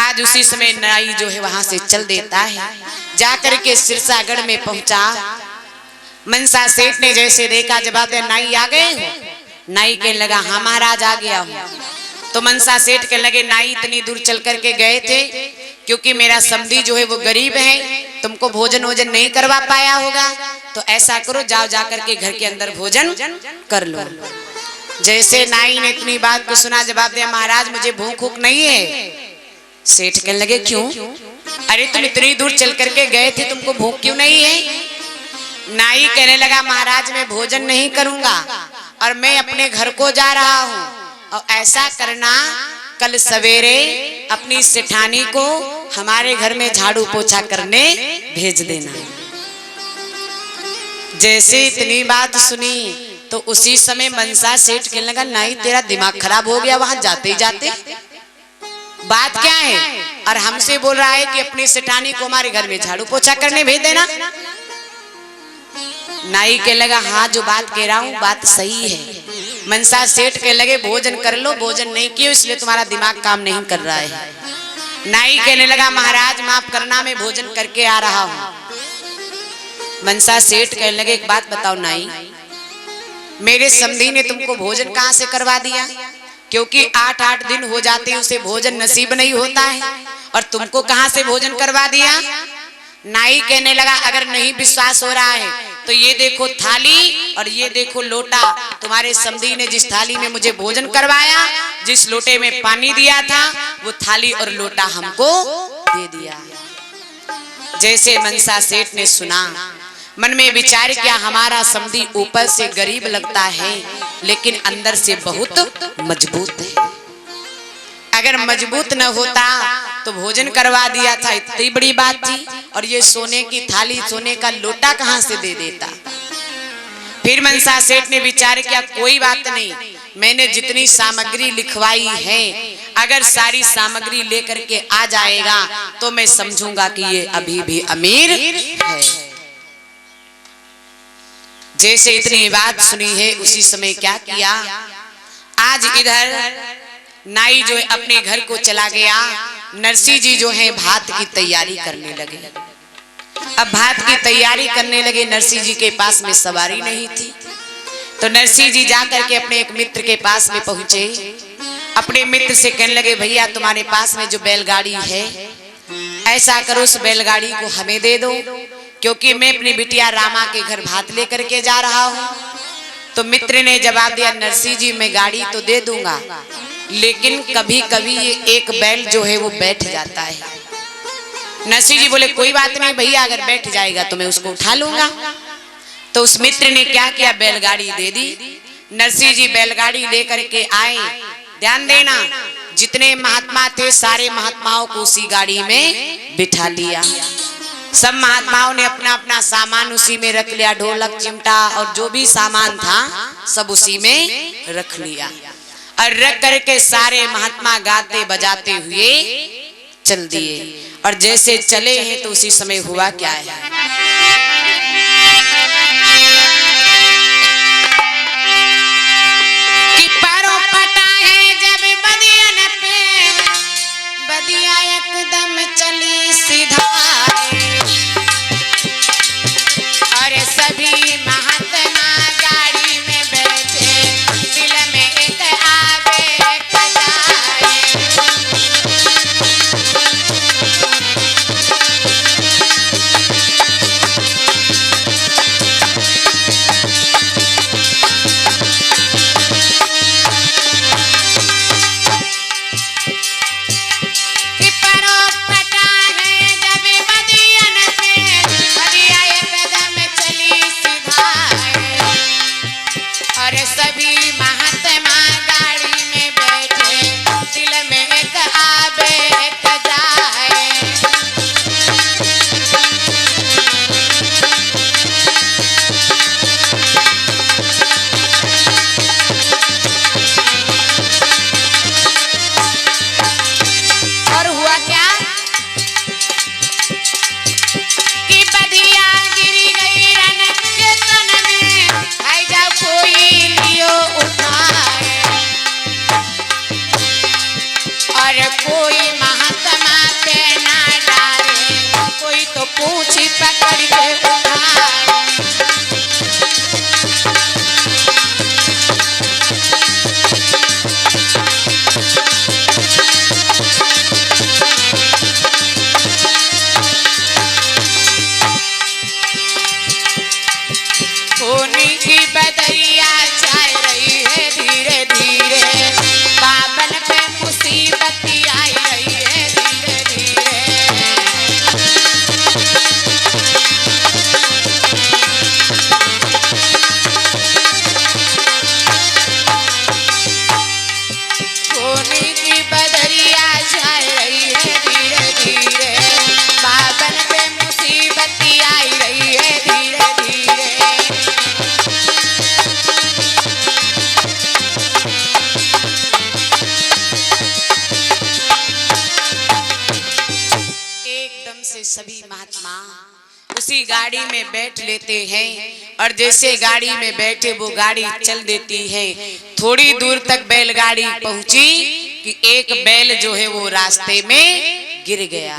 आज उसी समय नाई जो है वहां से चल देता है, जाकर के सिरसागढ़ में पहुंचा। मनसा सेठ ने जैसे देखा, जवाब दिया, नाई आ गए हो? नाई कहने लगा, हाँ महाराज आ गया हूँ। तो मनसा सेठ कहने लगे, नाई इतनी दूर चल करके गए थे क्योंकि मेरा समधी जो है वो गरीब है, तुमको भोजन वोजन नहीं करवा पाया होगा, तो ऐसा करो जाओ जाकर के घर के अंदर भोजन कर लो। जैसे नाई ने इतनी बात को सुना, जवाब दिया, महाराज मुझे भूख भूख नहीं है। सेठ कहने लगे, क्यों? अरे तुम इतनी दूर चल करके गए थे, तुमको भूख क्यों नहीं है? नाई कहने लगा, महाराज मैं भोजन नहीं करूंगा और मैं अपने घर को जा रहा हूँ, और ऐसा करना कल सवेरे अपनी सेठानी को हमारे घर में झाड़ू पोछा करने भेज देना। जैसे इतनी बात सुनी तो उसी समय मनसा सेठ कहने लगा, नाई तेरा दिमाग खराब हो गया वहां जाते ही जाते, बात क्या है? और हमसे बोल रहा है कि अपनी सेठानी को हमारे घर में झाड़ू पोछा करने भेज देना। नाई के लगा, हाँ जो बात कह रहा हूँ बात सही है। मनसा सेठ के लगे, भोजन कर लो, भोजन नहीं किए इसलिए तुम्हारा दिमाग काम नहीं कर रहा है। नाई कहने लगा, महाराज माफ करना, मैं भोजन करके आ रहा हूँ। मनसा सेठ कहने लगे, एक बात बताओ नाई, मेरे समधी ने तुमको भोजन कहाँ से करवा दिया? क्योंकि 8-8 दिन हो जाते उसे भोजन नसीब नहीं होता है, और तुमको कहाँ से भोजन करवा दिया? नाई कहने लगा, अगर नहीं विश्वास हो रहा है तो ये देखो थाली और ये देखो लोटा, तुम्हारे समधी ने जिस थाली में मुझे भोजन करवाया, जिस लोटे में पानी दिया था, वो थाली और लोटा हमको दे दिया। जैसे मनसा सेठ ने सुना, मन में विचार किया, हमारा समधी ऊपर से गरीब लगता है लेकिन अंदर से बहुत मजबूत है। अगर मजबूत न होता तो भोजन करवा दिया था, इतनी बड़ी बात थी। और ये सोने की थाली, सोने का लोटा कहां से दे देता। फिर मनसा सेठ ने विचार किया, कोई बात नहीं, मैंने जितनी सामग्री लिखवाई है अगर सारी सामग्री लेकर के आ जाएगा तो मैं समझूंगा कि ये अभी भी अमीर है। जैसे इतनी बात सुनी है उसी समय क्या किया, आज इधर नाई जो है अपने घर को चला गया, नरसिंह जी जो है भात की तैयारी करने लगे। अब भात की तैयारी करने लगे, नरसिंह जी के पास में सवारी नहीं थी, तो नरसिंह जी जाकर के अपने एक मित्र के पास में पहुंचे। अपने मित्र से कहने लगे, भैया तुम्हारे पास में जो बैलगाड़ी है, ऐसा करो उस बैलगाड़ी को हमें दे दो, क्योंकि मैं अपनी बिटिया रामा के घर भात लेकर के जा रहा हूँ। तो मित्र ने जवाब दिया, नरसिंह जी मैं गाड़ी तो दे दूंगा, लेकिन कभी कभी ये एक बैल जो है वो बैठ जाता है। नरसिंह जी बोले, कोई बात नहीं भैया, अगर बैठ जाएगा तो मैं उसको उठा लूंगा। तो उस मित्र ने क्या किया, बैलगाड़ी दे दी। नरसिंह जी बैलगाड़ी लेकर के आए। ध्यान देना, जितने महात्मा थे सारे महात्माओं को उसी गाड़ी में बिठा लिया। सब महात्माओं ने अपना अपना सामान उसी में रख लिया, ढोलक चिमटा और जो भी सामान था सब उसी में रख लिया। और रख करके सारे महात्मा गाते बजाते हुए चल दिए। और जैसे चले हैं तो उसी समय हुआ क्या है, कि पैरों पटा है जब बदियन पे, बदिया एकदम चली सीधा। और सभी महात्मा गाड़ी में बैठे, दिल में एक आवे कजाए। सभी महात्मा उसी गाड़ी में बैठ लेते हैं और जैसे गाड़ी में बैठे वो गाड़ी चल देती है। थोड़ी दूर तक बैलगाड़ी पहुंची कि एक बैल जो है वो रास्ते में गिर गया।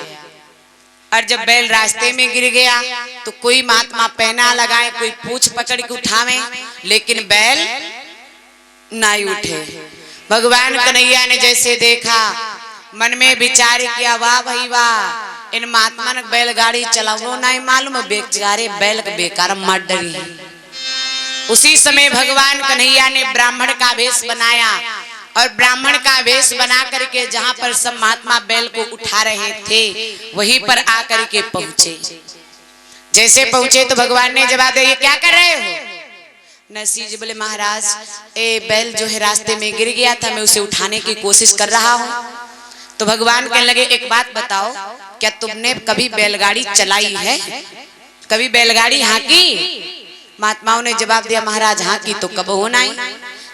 और जब बैल रास्ते में गिर गया तो कोई महात्मा पहना लगाए, कोई पूंछ पकड़ के उठावे, लेकिन बैल नहीं उठे। भगवान कन्हैया ने जैसे देखा, मन में विचार किया, वाह भाई वाह, इन महात्मा ने बैलगाड़ी चलावो नहीं मालूम, बेचारे बैल के बेकार मर डरी। उसी समय भगवान कन्हैया ने ब्राह्मण का वेश बनाया और ब्राह्मण का वेश बना करके जहां पर सब महात्मा बैल को उठा रहे थे वहीं पर आकर के पहुंचे। जैसे पहुंचे तो भगवान ने जवाब दिया, ये क्या कर रहे हो? नरसिंह जी बोले, महाराज ए बैल जो है रास्ते में गिर गया था, मैं उसे उठाने की कोशिश कर रहा हूँ। तो भगवान कहने लगे, एक बात बताओ, क्या तुमने कभी बैलगाड़ी चलाई है? कभी बैलगाड़ी हाँकी? महात्माओं ने जवाब दिया, महाराज हाँकी तो कब होना ही।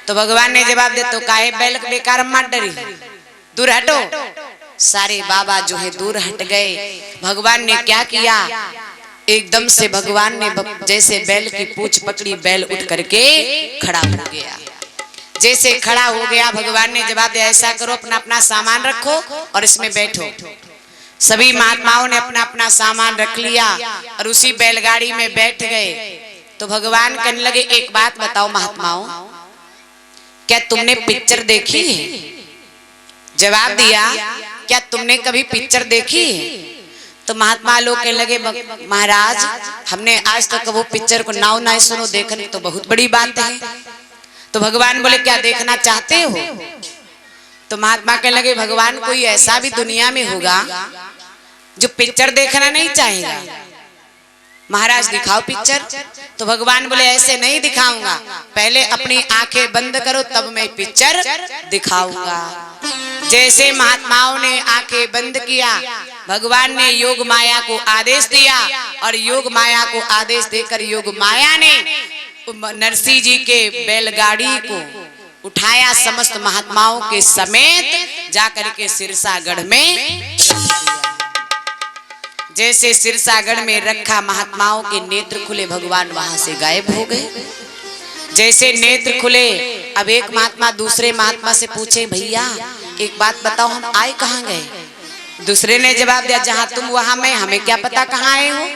तो भगवान ने जवाब दिया, तो काहे बैल बेकार मत डरी, दूर हटो। सारे बाबा जो है दूर हट गए। भगवान ने क्या किया, एकदम से भगवान ने जैसे बैल की पूंछ पकड़ी, बैल उठ करके खड़ा हो गया। जैसे खड़ा हो गया भगवान ने जवाब दिया, ऐसा करो अपना अपना सामान रखो और इसमें बैठो। सभी महात्माओं ने अपना अपना सामान रख लिया और उसी बैलगाड़ी में बैठ गए। तो भगवान कहने लगे, एक बात बताओ महात्माओं, क्या तुमने पिक्चर देखी है? जवाब दिया, क्या तुमने कभी पिक्चर देखी है? तो महात्मा लोग कहने लगे, महाराज हमने आज तक वो पिक्चर को नाव ना सुनो, देखने तो बहुत बड़ी बात है। तो भगवान बोले, क्या देखना चाहते हो? तो महात्मा कहने लगे, भगवान कोई ऐसा भी दुनिया में होगा जो पिक्चर देखना नहीं चाहेगा? महाराज दिखाओ पिक्चर। तो भगवान बोले, ऐसे नहीं दिखाऊंगा, पहले अपनी आंखें बंद करो तब मैं पिक्चर दिखाऊंगा। जैसे महात्माओं ने आंखें बंद किया, भगवान ने योग माया को आदेश दिया और योग माया को आदेश देकर योग माया ने नरसिंह जी के बैलगाड़ी को उठाया, समस्त महात्माओं के समेत जाकर के सिरसागढ़ में। जैसे सिरसागढ़ में रखा, महात्माओं के नेत्र खुले, भगवान वहां से गायब हो गए। जैसे नेत्र खुले, अब एक महात्मा दूसरे महात्मा से पूछे, भैया एक बात बताओ, हम आए कहाँ गए? दूसरे ने जवाब दिया, जहां तुम वहां मैं, हमें क्या पता कहाँ आए हो।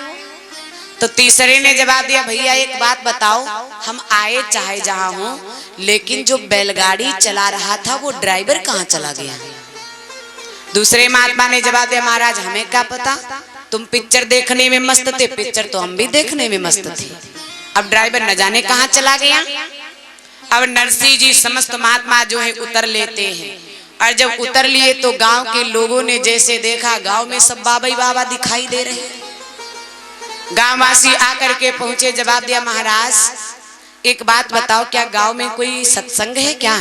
तो तीसरे ने जवाब दिया, भैया एक बात बताओ, हम आए चाहे जहां हो, लेकिन जो बैलगाड़ी चला रहा था वो ड्राइवर कहाँ चला गया? दूसरे महात्मा ने जवाब दिया, महाराज हमें क्या पता, तुम पिक्चर देखने में मस्त थे, पिक्चर तो हम भी देखने में मस्त थे, अब ड्राइवर न जाने कहाँ चला गया। अब नरसिंह जी समस्त महात्मा जो है उतर लेते हैं, और जब उतर लिए तो गांव के लोगों ने जैसे देखा, गांव में सब बाबा ही बाबा दिखाई दे रहे हैं। गांववासी आकर के पहुंचे, जवाब दिया, महाराज एक बात बताओ, क्या गांव में कोई सत्संग है क्या?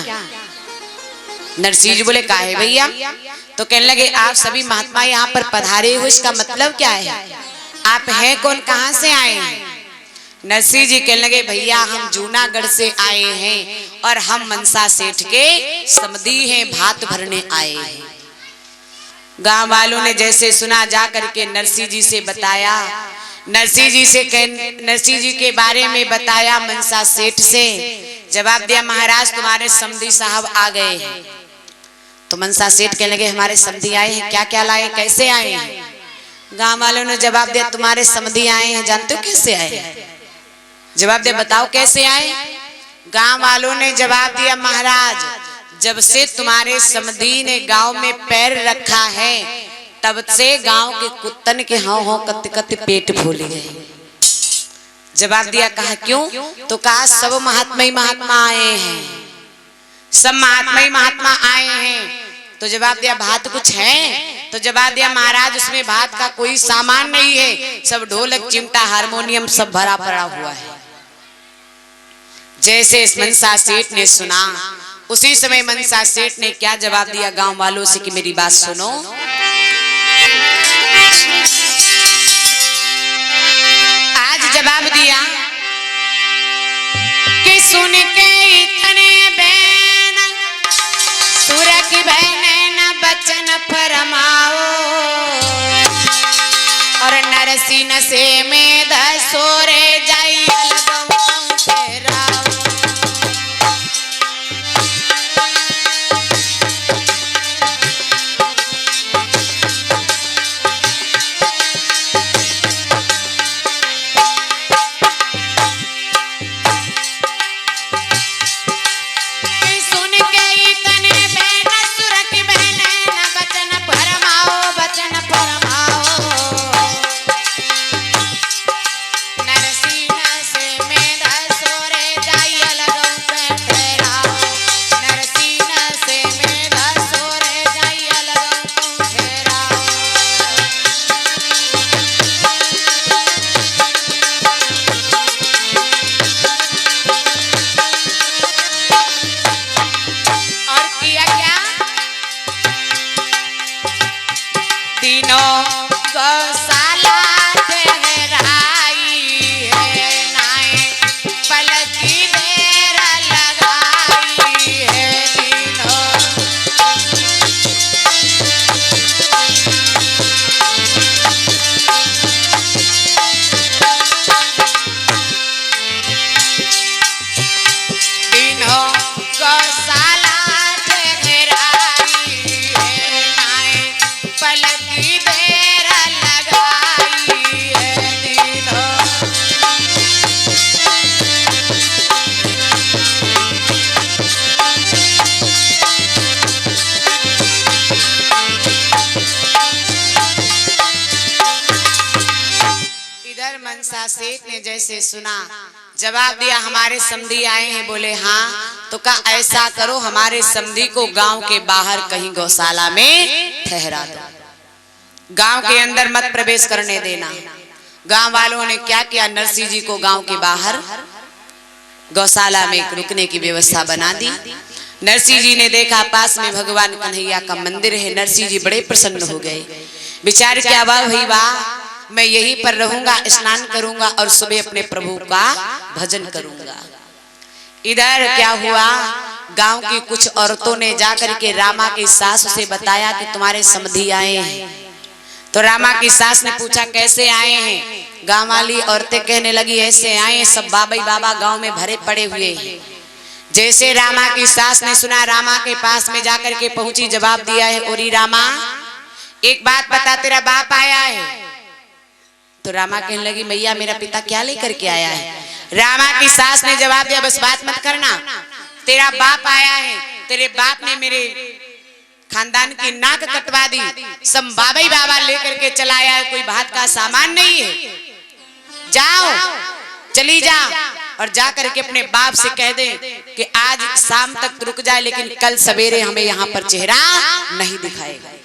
नरसिंह जी बोले, काहे भैया? तो कहने लगे, आप सभी महात्मा यहाँ पर पधारे हो, इसका मतलब क्या है? आप हैं कौन, कहाँ से आए हैं? नरसिंह जी कहने लगे, भैया हम जूनागढ़ से आए हैं और हम मनसा सेठ के समधी हैं, भात भरने आए हैं। गांव वालों ने जैसे सुना, जा करके नरसिंह जी से बताया, नरसिंह जी के बारे में बताया मनसा सेठ से। जवाब दिया, महाराज तुम्हारे समधी साहब आ गए हैं। तो मनसा सेठ कहने लगे, हमारे समधी आए हैं, क्या क्या लाए, कैसे आए हैं? गांव वालों ने जवाब दिया, तुम्हारे समधी आए हैं, जानते हो कैसे आए हैं? जवाब दिया, बताओ कैसे आए? गांव वालों ने जवाब दिया, महाराज जब से तुम्हारे समधी ने गांव में पैर रखा है, तब से गांव के कुत्तन के हाँ हाँ कत्ते कत्ते पेट फूल गए। जवाब दिया, कहा क्यों? तो कहा सब महात्मा ही महात्मा आए हैं, सब महात्मा ही महात्मा आए हैं। तो जवाब दिया, भात कुछ है? तो जवाब दिया, महाराज उसमें भात का कोई सामान नहीं है, सब ढोलक चिमटा हारमोनियम सब भरा पड़ा हुआ है। जैसे मनसा सेठ ने सुना, उसी समय मनसा सेठ ने क्या जवाब दिया गांव वालों से कि मेरी बात सुनो। आज जवाब दिया कि सुन के इतने बहन सुर की बहन न बचन फरमाओ, और नरसिंह से में दसोरे जाई अलगम तेराओ। नरसिंह ने जैसे सुना, जवाब दिया हमारे समधी आए हैं। बोले हाँ। तो कहा ऐसा करो, हमारे समधी को गांव के बाहर कहीं गौशाला में ठहरा दो, गांव के अंदर मत प्रवेश करने देना। गांव वालों ने क्या किया, नरसिंह जी को गांव के बाहर गौशाला में रुकने की व्यवस्था बना दी। नरसिंह जी ने देखा पास में भगवान कन्हैया का मंदिर है। नरसिंह जी बड़े प्रसन्न हो गए, विचार क्या, वाह भाई वाह, मैं यहीं पर रहूंगा, स्नान करूंगा और सुबह अपने प्रभु का भजन करूंगा। इधर क्या हुआ, गांव की कुछ औरतों ने जाकर के रामा की सास से बताया कि तुम्हारे समधी आए हैं। तो रामा की सास ने पूछा कैसे आए हैं। गांव वाली औरतें कहने लगी ऐसे आए हैं, सब बाबा बाबा गांव में भरे पड़े हुए हैं। जैसे रामा की सास ने सुना, रामा के पास में जाकर के पहुंची, जवाब दिया है, ओरी रामा एक बात बता, तेरा बाप आया है। तो रामा कहने लगी मैया मेरा पिता क्या लेकर के आया है। रामा की सास ने जवाब दिया बस बात मत करना, तेरा बाप आया है, तेरे बाप ने मेरे खानदान की नाक कटवा दी, सब बाबा ही बाबा लेकर के चलाया है, कोई बात का सामान नहीं है। जाओ चली जा और जा करके अपने बाप से कह दे कि आज शाम तक रुक जाए, लेकिन कल सवेरे हमें यहाँ पर चेहरा नहीं दिखाएगा।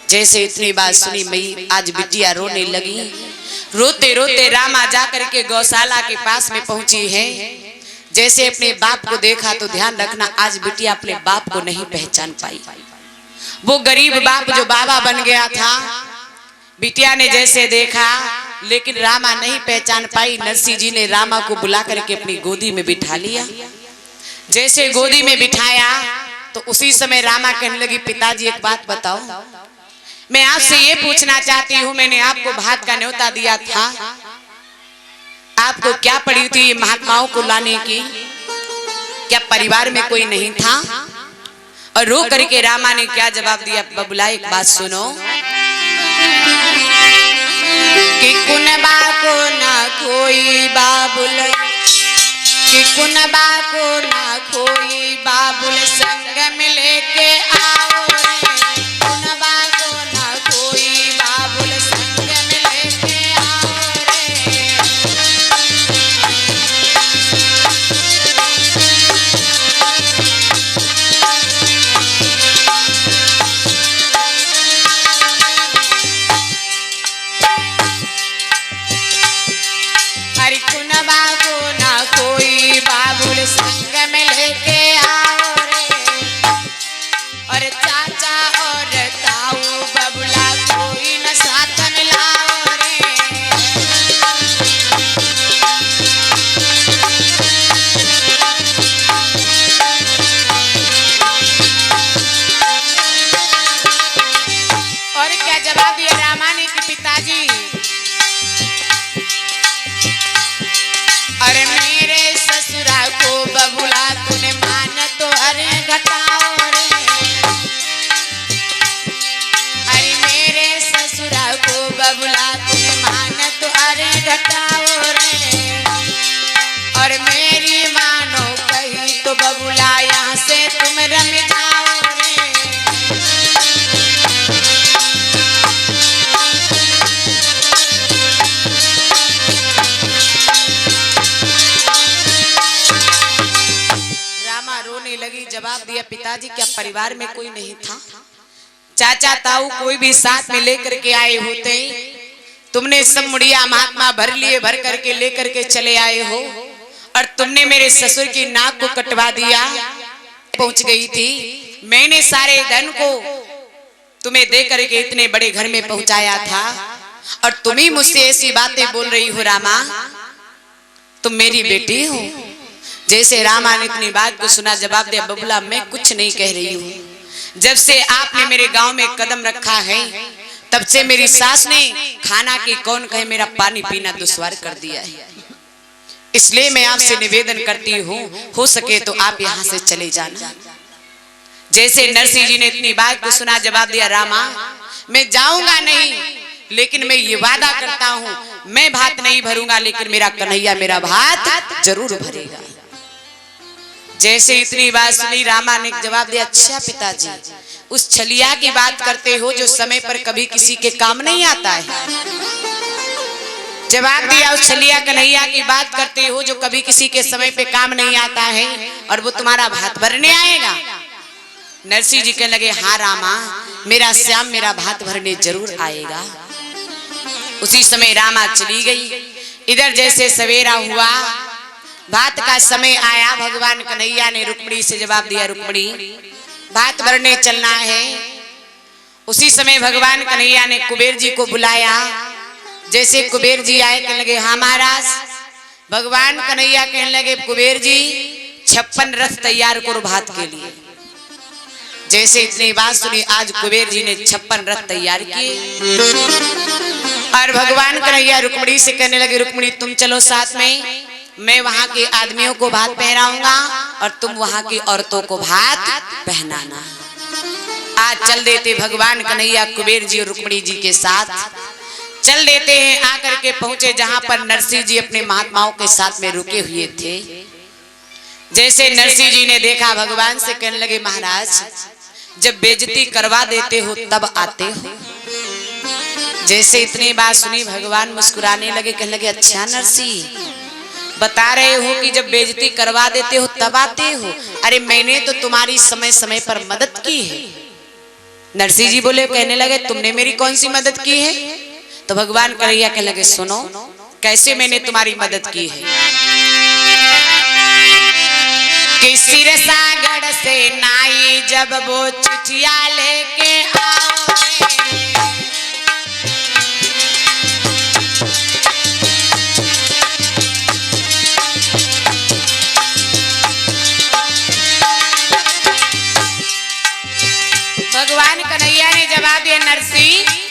जैसे इतनी बात सुनी मई आज बिटिया रोने लगी। रोते रोते रामा जा करके गौशाला के पास में पहुंची है। जैसे अपने बाप को देखा तो ध्यान रखना आज बिटिया अपने बाप को नहीं पहचान पाई। वो गरीब बाप जो बाबा बन गया था, बिटिया ने जैसे देखा लेकिन रामा नहीं पहचान पाई। नरसिंह जी ने रामा को बुला करके अपनी गोदी में बिठा लिया। जैसे गोदी में बिठाया तो उसी समय रामा कहने लगी पिताजी एक बात बताओ, मैं आपसे ये पूछना चाहती हूँ, मैंने आपको भात का न्योता दिया था, आपको क्या पड़ी थी महात्माओं को लाने की, क्या परिवार में कोई नहीं था? और रो करके रामा ने क्या जवाब दिया, बबुला एक बात सुनो कि कुनबा को ना कोई बाबुल, कि कुनबा को ना कोई बाबुल संग मिले के आओ रे, कुनबा को ना कोई बाबुल संग मिले के आओ रे। अरे कुनबा को ना कोई बाबुल संग में लेके आओ रे, और चाचा और ताऊ बबुला कोई न साथ मिलाओ रे। और क्या जवाब दिया रामा ने कि पिताजी अरे मेरे ससुरा को बबुला तूने मान तो अरे घटाओ रे, अरे मेरे ससुरा को बबुला तूने मान तो अरे घटाओ रे, और मेरी मानो कही तो बबुला यहाँ से तुम रम जाओ रे। रोने लगी, जवाब दिया पिताजी क्या परिवार में कोई नहीं था? चाचा ताऊ कोई भी साथ में लेकर के आए होते, तुमने सब मुड़िया महात्मा भर लिए, भर करके लेकर के चले आए हो, और तुमने मेरे ससुर की नाक को कटवा दिया। पहुंच गई थी, मैंने सारे धन को तुम्हें दे करके इतने बड़े घर में पहुंचाया था, और तुम ही मुझसे ऐसी बातें बोल रही हो रामा, तुम मेरी बेटी हो। जैसे रामा ने इतनी बात को सुना, जवाब दिया बबुला मैं कुछ नहीं कह रही हूँ, जब से आपने मेरे गांव में कदम रखा है तब से मेरी सास ने खाना की कौन कहे मेरा पानी पीना दुश्वार कर दिया है, इसलिए मैं आपसे निवेदन करती हूँ हो सके तो आप यहाँ से चले जाना। जैसे नरसिंह जी ने इतनी बात को सुना, जवाब दिया रामा मैं जाऊंगा नहीं, लेकिन मैं ये वादा करता हूँ मैं भात नहीं भरूंगा, लेकिन मेरा कन्हैया मेरा भात जरूर भरेगा। जैसे इतनी बात सुनी, रामा ने जवाब दिया अच्छा पिताजी उस छलिया की बात करते हो जो समय पर कभी किसी के काम नहीं आता है। जवाब दिया उस छलिया कन्हैया की बात करते हो जो कभी किसी के समय पे काम नहीं आता है और वो तुम्हारा भात भरने आएगा। नरसिंह जी कहने लगे हाँ रामा, मेरा श्याम मेरा भात भरने जरूर आएगा। उसी समय रामा चली गई। इधर जैसे सवेरा हुआ, भात का समय आया, भगवान कन्हैया ने रुक्मिणी से जवाब दिया, रुक्मिणी भात भरने चलना है। उसी समय भगवान कन्हैया ने कुबेर जी को बुलाया। जैसे कुबेर जी आए, कहने लगे हाँ महाराज। भगवान कन्हैया कहने लगे कुबेर जी 56 रथ तैयार करो भात के लिए। जैसे इतनी बात सुनी, आज कुबेर जी ने 56 रथ तैयार किए और भगवान कन्हैया रुक्मिणी से कहने लगे रुक्मिणी तुम चलो साथ में, मैं वहां के आदमियों को भात पहनाऊंगा और तुम वहां की औरतों को भात पहनाना। आज चल देते भगवान कन्हैया कुबेर जी और रुक्मिणी जी के साथ चल देते हैं। आकर के पहुंचे जहां पर नरसिंह जी अपने महात्माओं के साथ में रुके हुए थे। जैसे नरसिंह जी ने देखा, भगवान से कहने लगे महाराज जब बेइज्जती करवा देते हो तब आते हो। जैसे इतनी बात सुनी, भगवान मुस्कुराने लगे, कहने लगे अच्छा नरसिंह बता रहे हो कि जब बेइज्जती करवा देते हो तब आते हो। अरे मैंने तो तुम्हारी समय समय पर मदद की है। नरसिंह जी बोले, कहने लगे तुमने मेरी कौन सी मदद की है? तो भगवान कन्हैया कहने लगे सुनो कैसे मैंने तुम्हारी मदद की है। कि सिरसागढ़ से नाई जब वो चिठिया लेके आओ भगवान कन्हैया ने जवाब दिया नरसिंह,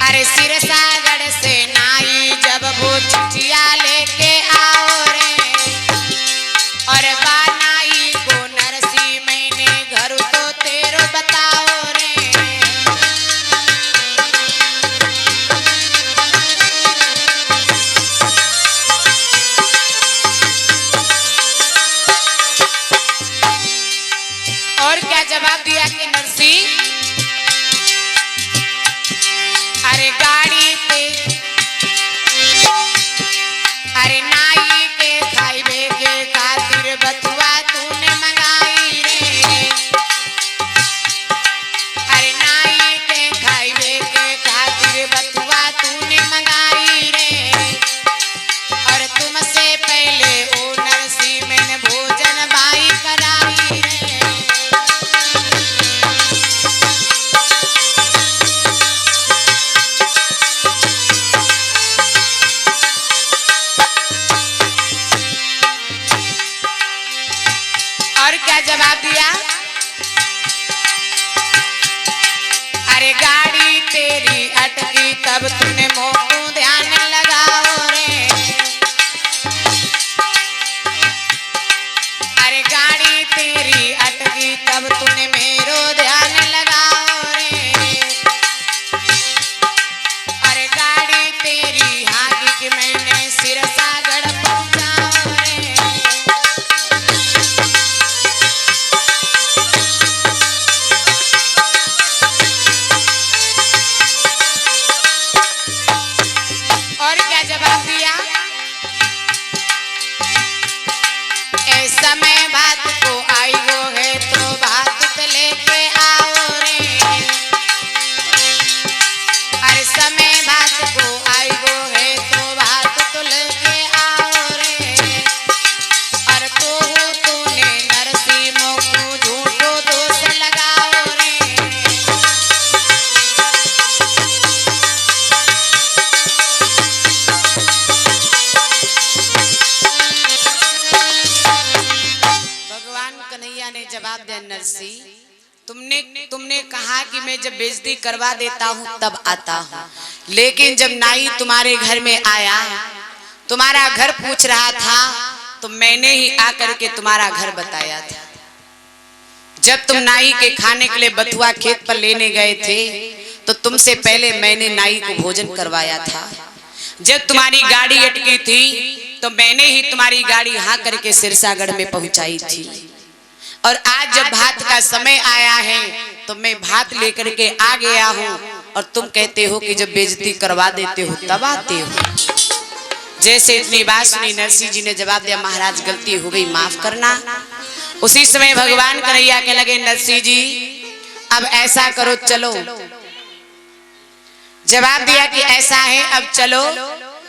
अरे सिरसागढ़ से नाई जब वो चिठिया लेके आओ रे, और बानाई को नरसिंह मैंने घर तो तेरो बताओ रे। और क्या जवाब दिया कि नरसिंह, अरे गाड़ी पे अरे नाई के खाइबे के खातिर बथुआ तूने मंगाई रे, अरे नाई के खाइबे के खातिर बथुआ तूने मंगाई रे, और तुमसे पहले ओ नरसिंह मैंने भोजन बाई कराई रे। और क्या जवाब दिया, अरे गाड़ी तेरी अटकी तब तूने मोह ध्यान लगाओ रे, अरे गाड़ी तेरी अटकी तब तूने मेरो ध्यान लगाओ रे, अरे गाड़ी तेरी हागी कि मैंने सिरसागढ़ पहुंचाओ रे। और क्या जवाब दिया, ऐसा मैं बात को आई हो है तो बात तो लेके आओ रे, अरे समय बात को आई हो है तो बात तो लेके आओ रे, और तूने नरसिंह को झूठो दोष लगाओ रे। भगवान कन्हैया ने जवाब दिया नरसिंह, तुमने कहा कि मैं जब बेइज्जती करवा देता हूँ तब आता हूँ, लेकिन जब नाई तुम्हारे घर में आया, तुम्हारा घर पूछ रहा था तो मैंने ही आकर के तुम्हारा घर बताया था। जब तुम नाई के खाने के लिए बथुआ खेत पर लेने गए थे तो तुमसे पहले मैंने नाई को भोजन करवाया था। जब तुम्हारी गाड़ी अटकी थी तो मैंने ही तुम्हारी गाड़ी हाँ करके सिरसागढ़ में पहुंचाई थी, और आज जब भात का समय आया है तो मैं भात लेकर के आ गया हूँ और तुम कहते हो कि जब बेइज्जती करवा देते हो तब आते हो। जैसे इतनी बात सुनी नरसिंह जी ने जवाब दिया, महाराज गलती हो गई, माफ करना। उसी समय भगवान कन्हैया कहने लगे, नरसिंह जी अब ऐसा करो, चलो। जवाब दिया कि ऐसा है, अब चलो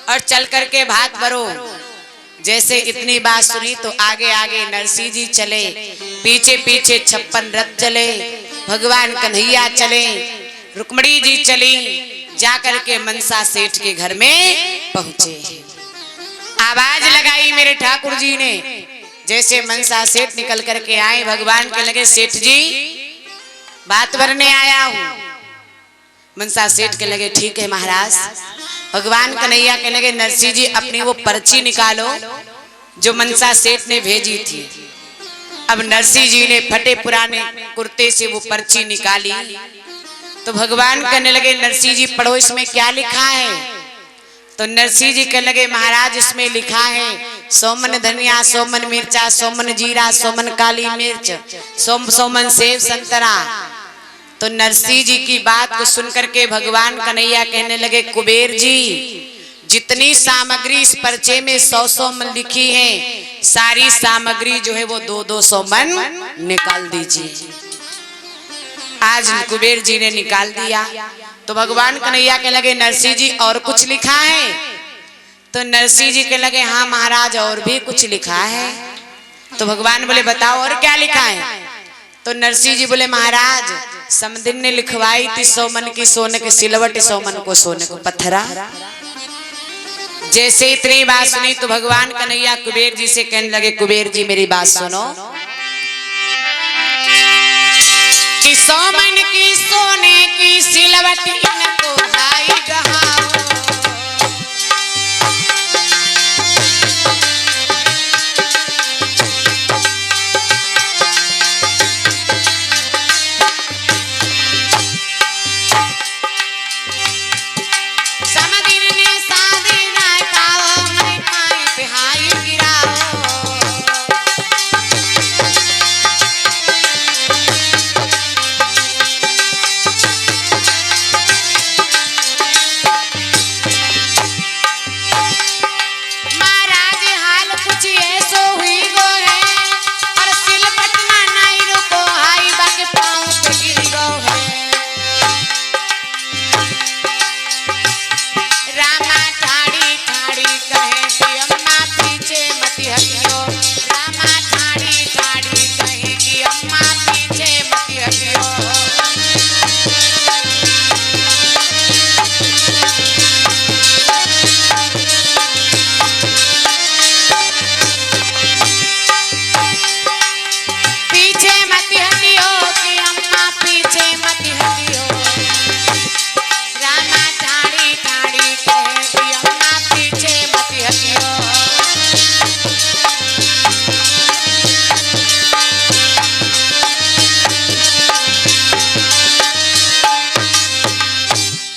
और चल करके भाग भरो। जैसे इतनी बात सुनी तो आगे आगे नरसिंह जी चले, पीछे पीछे 56 रथ चले, भगवान कन्हैया चले, रुक्मणी जी चली, जाकर के मनसा सेठ के घर में पहुंचे। आवाज लगाई मेरे ठाकुर जी ने। जैसे मनसा सेठ निकल करके आए, भगवान के लगे, सेठ जी बात भरने आया हूं। मनसा सेठ के लगे, ठीक है महाराज। भगवान कन्हैया के लगे, नरसिंह जी अपनी वो पर्ची निकालो जो मनसा सेठ ने भेजी थी। अब नरसिंह जी ने फटे पुराने कुर्ते से वो पर्ची निकाली तो भगवान कहने लगे, नरसिंह जी पढ़ो, इसमें क्या लिखा है। तो नरसिंह जी कहने लगे, महाराज इसमें लिखा है सोमन धनिया, सोमन मिर्चा, सोमन जीरा, सोमन काली मिर्च, सोमन सेब संतरा। तो नरसिंह जी की बात को सुनकर के भगवान कन्हैया कहने लगे, कुबेर जी जितनी सामग्री इस पर्चे में 100 मन लिखी है, सारी सामग्री जो है वो 200 मन निकाल दीजिए। आज कुबेर जी ने निकाल दिया। तो भगवान कन्हैया के लगे, नरसिंह जी और कुछ लिखा है। तो नरसिंह जी के लगे, हाँ महाराज और भी कुछ लिखा है। तो भगवान बोले, बताओ और क्या लिखा है। तो नरसिंह जी बोले, महाराज समदिन ने लिखवाई थी 100 मन की सोने के सिलवट, 100 मन को सोने को पत्थरा। जैसे इतनी बात सुनी तो भगवान कन्हैया कुबेर जी से कहने लगे, कुबेर जी मेरी बात सुनो कि 100 मन की सोने की सिलवट इनको भाई गहाओ। समदिन ने शादी ना पाओ, मन पाई तिहाई गिराओ। महाराज हाल कुछ ऐसो हुई गो है, और सिलवट ना नहीं रुको हाई बाके पाँव पे गिर गो है। रामा ठाड़ी ठाड़ी कहे कि अम्मा पीछे मत हटियो। रामा ठाड़ी ठाड़ी कहे कि अम्मा पीछे मत हटियो। पीछे मत हटियो कि अम्मा पीछे मत हटियो। रामा ठाड़ी ठाड़ी कहे कि अम्मा पीछे मत हटियो।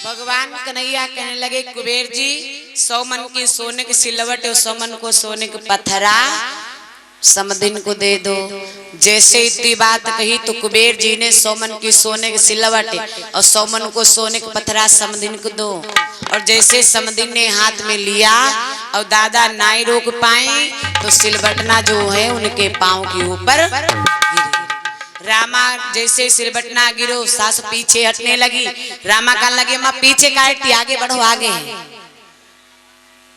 भगवान कन्हैया कहने लगे, कुबेर जी 100 मन की सोने की सिलवट और 100 मन को सोने के पत्थरा समदिन को दे दो। जैसे इतनी बात कही तो कुबेर जी ने 100 मन की सोने की सिलवट और 100 मन को सोने का पत्थरा समदिन को दो। और जैसे समदिन ने हाथ में लिया और दादा नाई रोक पाए तो सिलबटना जो है उनके पांव के ऊपर गिरी। रामा जैसे सिलबटना गिरो, सास पीछे हटने लगी। रामा कहने लगे, माँ पीछे का हटती, आगे बढ़ो आगे।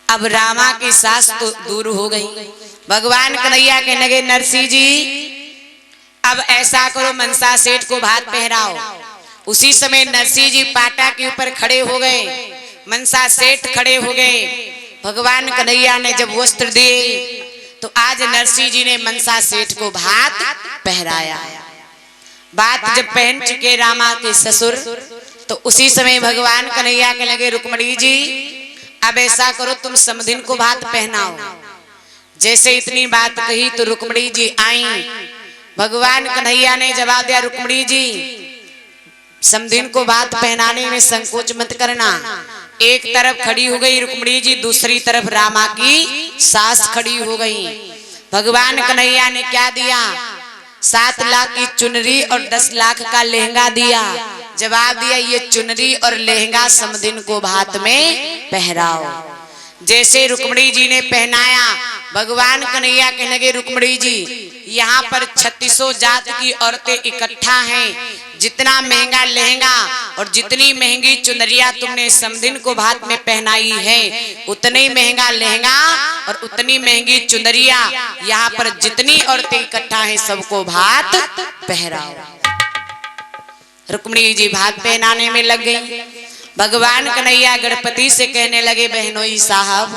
अब रामा की सास तो दूर हो गई। भगवान कन्हैया के लगे, नरसिंह जी अब ऐसा करो, मनसा सेठ को भात पहराओ। उसी समय नरसिंह जी पाटा के ऊपर खड़े हो गए, मनसा सेठ खड़े हो गए। भगवान कन्हैया ने जब वस्त्र दिए तो आज नरसिंह जी ने मनसा सेठ को भात पहराया। बात जब पहन चुके रामा के ससुर तो उसी समय भगवान कन्हैया के लगे, रुक्मणी जी अब ऐसा करो, तुम समदिन को भात पहनाओ। जैसे इतनी बात कही तो रुक्मणी जी आई। भगवान कन्हैया ने जवाब दिया, रुक्मणी जी समदिन को भात पहनाने में संकोच मत करना। एक तरफ खड़ी हो गई रुक्मणी जी, दूसरी तरफ रामा की सास खड़ी हो गई। भगवान कन्हैया ने क्या दिया? 7 लाख की चुनरी और 10 लाख का लहंगा दिया। जवाब दिया ये चुनरी और लहंगा समदिन को भात में पहराओ। जैसे रुक्मणी जी ने पहनाया, भगवान कन्हैया कहने लगे रुक्मणी जी यहाँ पर 36 जात की औरतें इकट्ठा हैं, जितना महंगा लहंगा और जितनी महंगी चुनरिया तुमने समदिन को भात में पहनाई है, उतनी महंगा लहंगा और उतनी महंगी चुनरिया यहाँ पर जितनी औरतें इकट्ठा हैं सबको भात पहराओ। रुक्मणी जी भात पहनाने में लग गई। भगवान कन्हैया गणपति से कहने लगे बहनोई साहब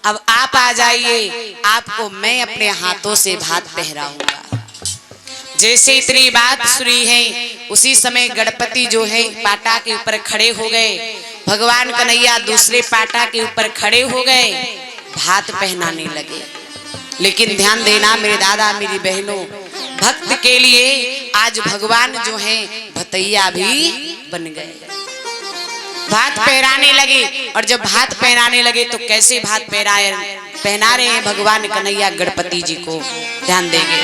अब आप आ जाइए, आपको मैं अपने हाथों से भात पहराऊंगा। जैसे इतनी बात सुनी है उसी समय गणपति जो है पाटा के ऊपर खड़े हो गए, भगवान कन्हैया दूसरे पाटा के ऊपर खड़े हो गए, भात पहनाने लगे। लेकिन ध्यान देना मेरे दादा मेरी बहनों, भक्त के लिए आज भगवान जो है भतैया भी बन गए। भात पहनाने लगे और जब भात पहनाने लगे तो कैसे भात पहना रहे हैं भगवान कन्हैया गणपति जी को, ध्यान देंगे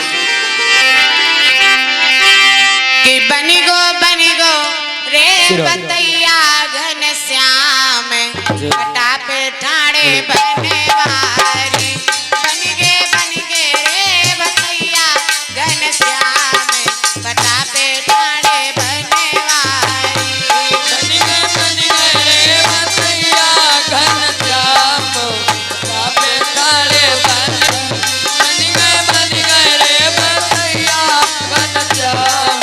कि बनी गो रे बतैया घन श्याम कटा पे ठाणे बने वारी, बन गे रे बतैया घन श्याम कटा पे ठाणे बने वारी, बन गे रे बतैया घन श्याम कटा पे ठाणे बन गे रे बतैया घन श्याम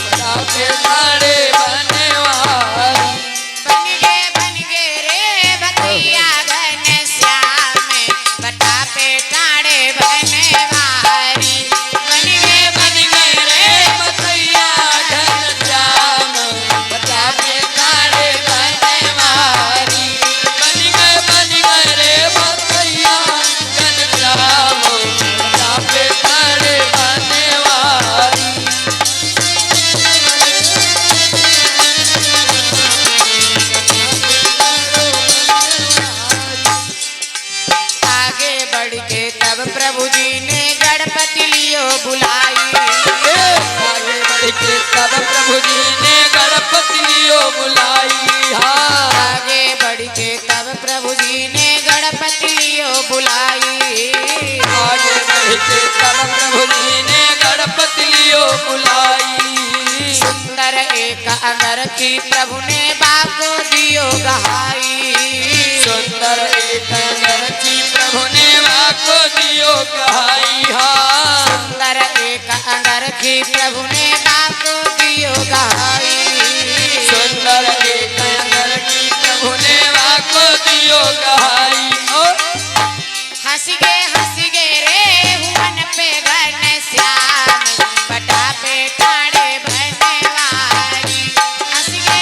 कटा पे ठाणे बने वारी, बन गे रे बतैया घन श्याम कटा पे ठाणे बने वारी, बन गे रे बतैया घन श्याम कटा पे ठाणे बने वारी, बन गे रे बतैया घन श्याम कटा पे ठाणे बने वारी। आगे बढ़ के तब प्रभु जी ने गणपति लियो बुलाई, आगे बढ़ के तब प्रभु जी ने गणपति लियो बुलाई, हाँ आगे बढ़ के तब प्रभु जी ने गणपति लियो बुलाई, आगे बढ़ के तब प्रभु जी ने गणपति लियो बुलाई, सुंदर एक अंगरखी प्रभु ने बाको दियो गहाई, सुंदर एक अंगरखी प्रभु ने वाको दियो कहाई, हाँ सुंदर एक अंगरखी प्रभु ने बाको दियो गहाई, सुंदर एक अंगरखी प्रभु ने वाको दियो कहाई, और हंस गे रे हुवन पे घन श्याम बटा पे ठाणे बने वारी, हंस गे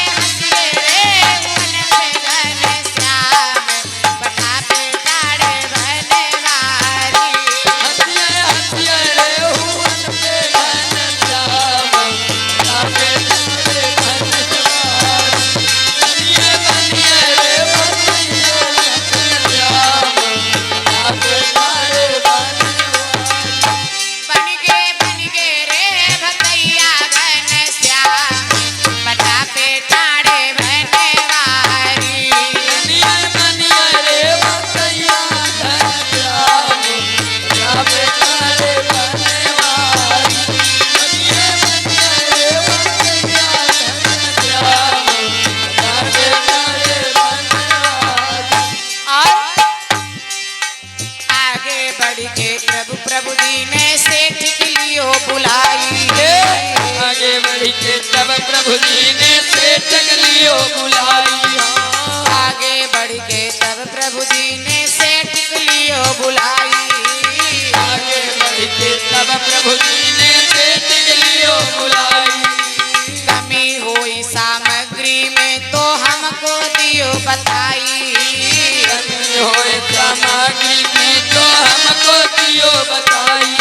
रे हुवन पे घन श्याम बटा पे ठाणे बने वारी, हंसिया रे हुवन पे घन श्याम कटा पे ठाणे बने वारी, बनिए रे बनिए घन श्याम कटा पे ठाणे बने वारी। बन गे रे भतैया घन श्याम बटा पे ठाणे बने वारी, बनिए रे बतैया घन श्याम कटा पे ठाणे बने वारी, बनिए रे बतैया घन श्याम कटा पे ठाणे बने वारी। और आगे बढ़ के प्रभु जी ने सेठ की लियो बुलाई, आगे बढ़ के तब प्रभु जी ने सेठ लियो बुलाई, आगे बढ़ के तब प्रभु जी ने सेठ की लियो बुलाई, आगे बढ़ के तब प्रभु जी ने सेठ लियो बुलाई, कमी हुई सामग्री में तो हमको दियो बताई, कमी होए सामग्री में तो हमको दियो बताई,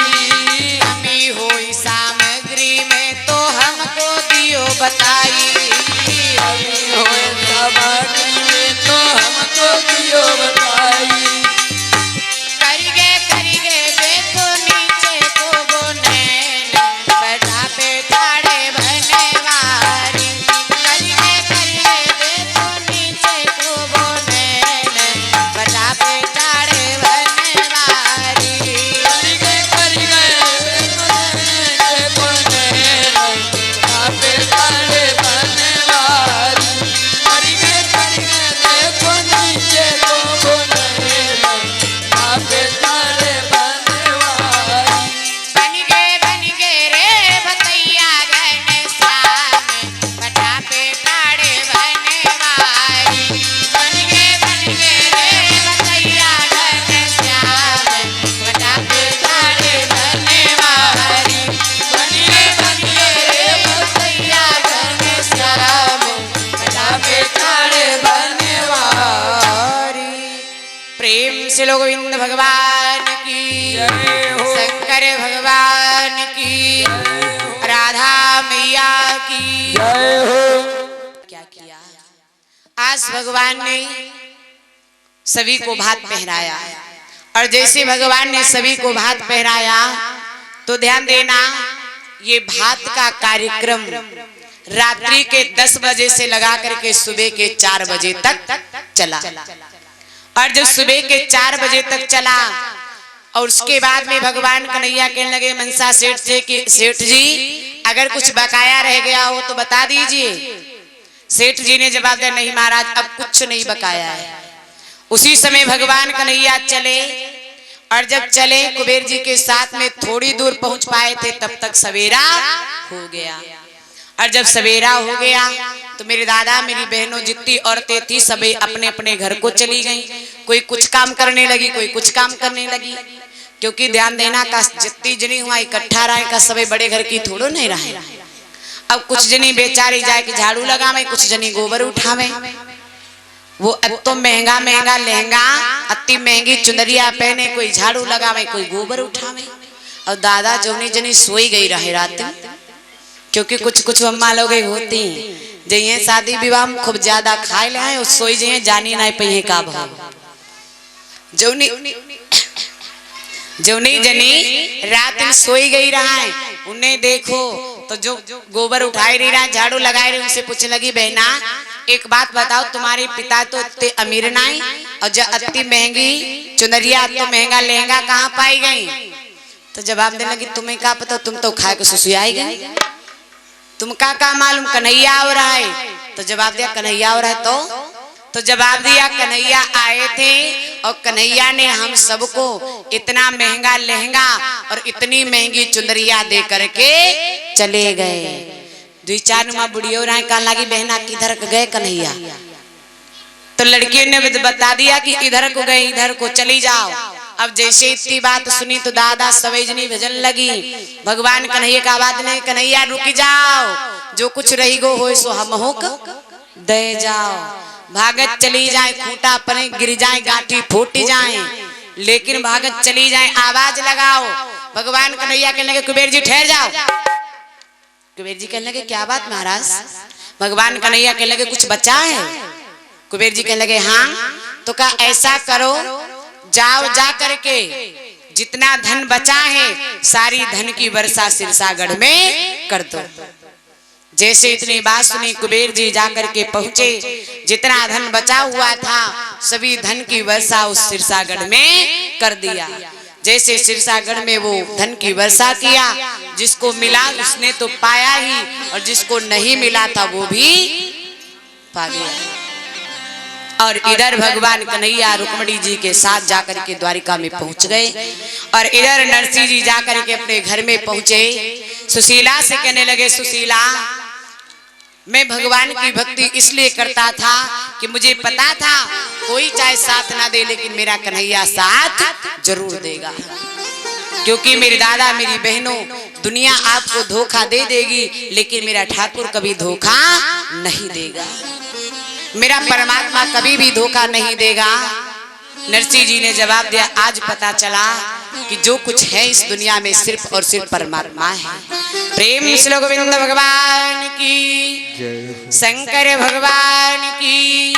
कमी हुई सामग्री में तो हमको दियो बताई, कमी होए सामग्री में तो हमको दियो बताई, करिगे देखो नीचे को बोने बटा पे ठाणे बने वारी, श्री गोविंद भगवान की, शंकर भगवान की, राधा मैया की। क्या किया आज भगवान ने सभी को भात पहनाया, और जैसे भगवान ने सभी को भात पहनाया तो ध्यान देना, ये भात का कार्यक्रम रात्रि के 10 बजे से लगा करके सुबह के 4 बजे तक चला। और जब सुबह के 4 बजे तक चला और उसके बाद में भगवान कन्हैया कहने लगे मनसा सेठ से कि सेठ जी अगर कुछ बकाया रह गया हो तो बता दीजिए। सेठ जी ने जवाब दिया नहीं महाराज अब कुछ नहीं बकाया है। उसी समय भगवान कन्हैया चले, और जब चले कुबेर जी के साथ में थोड़ी दूर पहुंच पाए थे तब तक सवेरा हो गया। और जब सवेरा हो गया तो मेरे दादा मेरी बहनों जितनी औरतें थी सभी अपने अपने घर को चली गईं। कोई कुछ काम करने लगी, कोई कुछ काम करने लगी, क्योंकि ध्यान देना का जितनी जनी हुआ इकट्ठा रहे का सभी बड़े घर की थोड़ो नहीं रहे। अब कुछ जनी बेचारी जाए कि झाड़ू लगावे, कुछ जनी गोबर उठावे। वो तो महंगा महंगा लहंगा अति महंगी चुनरिया पहने, कोई झाड़ू लगावे कोई गोबर उठावे। और दादा जोनी जनी सोई गई रहे रात, क्योंकि कुछ कुछ अम्मा लोग होती जइए शादी विवाह में खूब ज्यादा खाए ले और सोई जइए जानी नहीं पहिए का भाव। जोनी जोनी जनी रात में सोई गई रहा है, उन्हें देखो तो जो गोबर उठाई रही रहा झाड़ू लगाई रही उनसे पूछने लगी बहना एक बात बताओ तुम्हारे पिता तो इतने अमीर नहीं और जो अति महंगी चुनरिया तो महंगा लहंगा कहाँ पाई गई। तो जवाब देने लगी तुम्हें क्या पता, तुम तो खा के सुसुआई गई, तुम का मालूम कन्हैया हो रहा है। तो जवाब दिया कन्हैया हो रहा है। तो जवाब दिया कन्हैया आए थे और कन्हैया ने हम सबको इतना महंगा लहंगा और इतनी महंगी चुनरिया दे करके चले गए। 2-4 नुमा बुढ़ियो रहा कहा लगी बहना किधर गए कन्हैया। तो लड़कियों ने बता दिया कि इधर को गए, इधर को चली जाओ। अब जैसे इतनी बात सुनी तो दादा सवेजनी भजन लगी, भगवान कन्हैया का आवाज नहीं कन्हैया रुक जाओ, जो कुछ रही गो हो सो हम हो दे जाओ। भागत चली जाए, खूंटा पने गिर जाए, गांठी फूट जाए, लेकिन भागत चली जाए आवाज लगाओ। भगवान कन्हैया कहने लगे कुबेर जी ठहर जाओ। कुबेर जी कहने लगे क्या बात महाराज। भगवान कन्हैया कहने लगे कुछ बचा है। कुबेर जी कहने लगे हाँ। तो कहा ऐसा करो जाओ जा करके जितना धन बचा है सारी धन की वर्षा सिरसागढ़ में कर दो। जैसे इतनी बात सुनी कुबेर जी जाकर के पहुंचे, जितना धन बचा हुआ था सभी धन की वर्षा उस सिरसागढ़ में कर दिया। जैसे सिरसागढ़ में वो धन की वर्षा किया, जिसको मिला उसने तो पाया ही और जिसको नहीं मिला था वो भी पा गया। और इधर भगवान कन्हैया रुक्मणी जी के साथ जाकर के द्वारिका में पहुंच गए, और इधर नरसिंह जी जाकर के अपने घर में पहुंचे। सुशीला से कहने लगे सुशीला मैं भगवान की भक्ति इसलिए करता था कि मुझे पता था कोई चाहे साथ ना दे लेकिन मेरा कन्हैया साथ जरूर देगा, क्योंकि मेरे दादा मेरी बहनों दुनिया आपको धोखा दे देगी लेकिन मेरा ठाकुर कभी धोखा नहीं देगा, मेरा परमात्मा कभी भी धोखा नहीं देगा। नरसिंह जी ने जवाब दिया आज पता चला कि जो कुछ है इस दुनिया में सिर्फ और सिर्फ परमात्मा है। प्रेम श्री गोविंद भगवान की, शंकर भगवान की,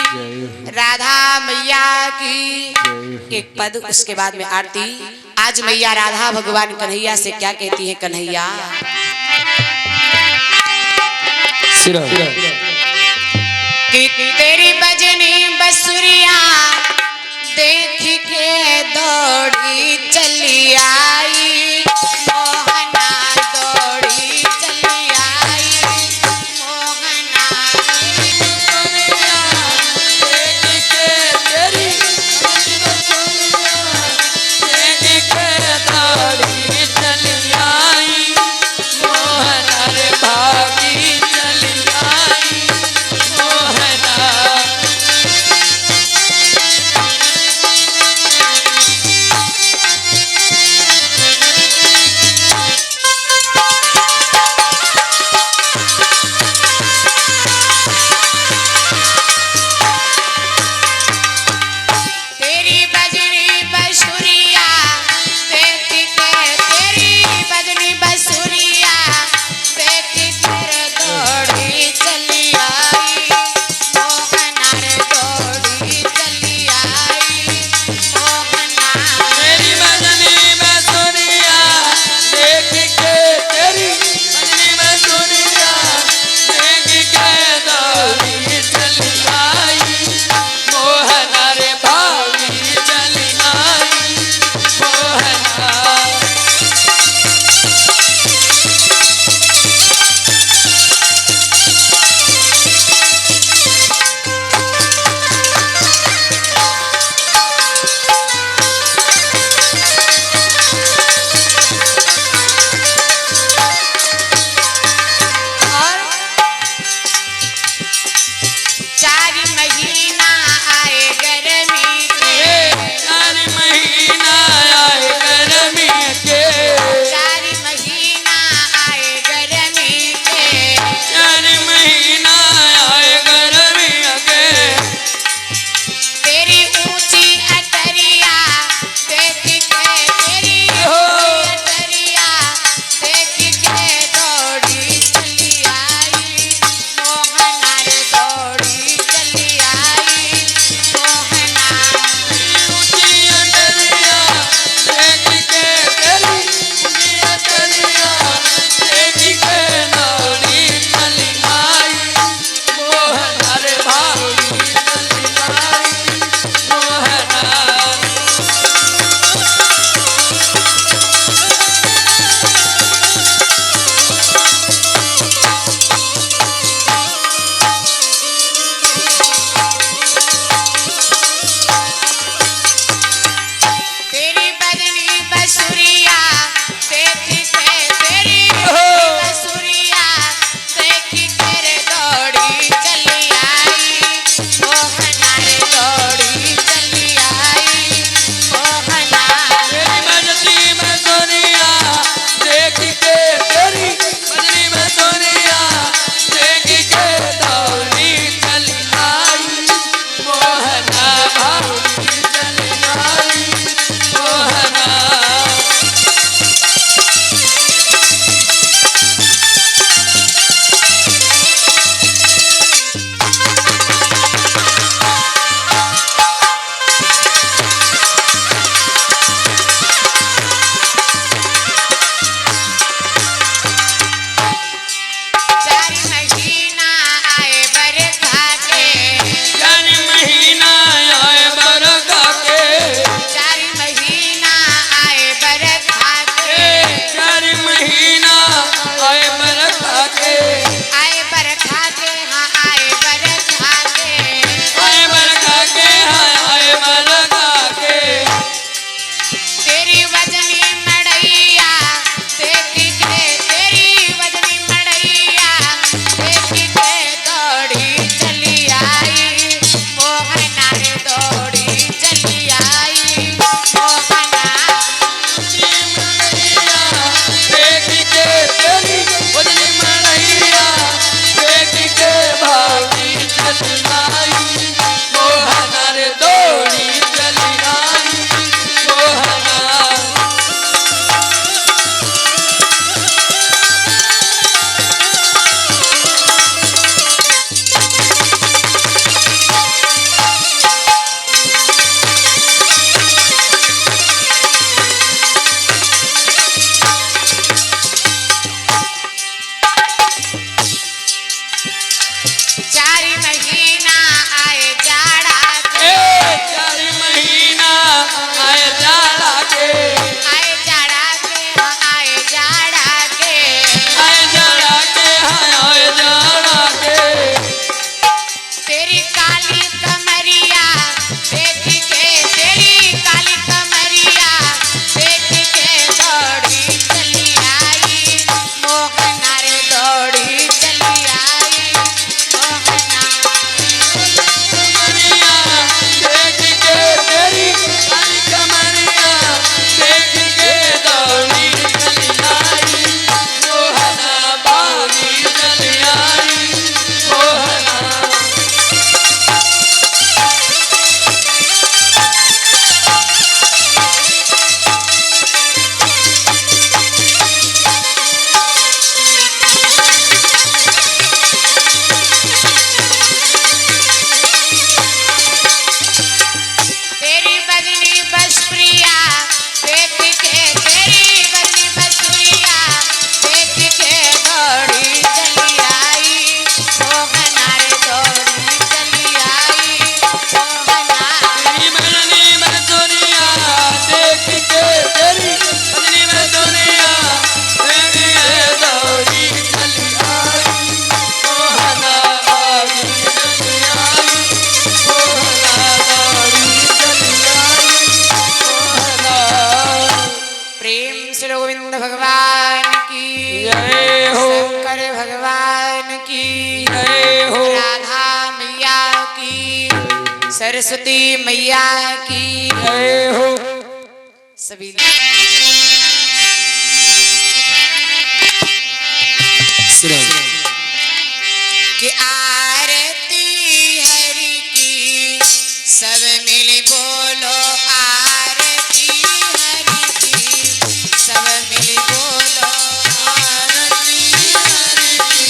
राधा मैया की। एक पद उसके बाद में आरती। आज मैया राधा भगवान कन्हैया से क्या कहती है कन्हैया। कि तेरी बजनी बसुरिया देख के दौड़ी चली आई, मोहना दौड़ी चली आई, मोहना देख के तेरी देख के दौड़ी चली आई, मोहना रे भागी चली आई, मोहना चलो गोविंद भगवान की जय हो। शंकर भगवान की जय हो। राधा मैया की सरस्वती मैया की जय हो। सभी कि आरती हरि की सब मिल बोलो आरती हरि की सब मिल बोलो आरती हरि की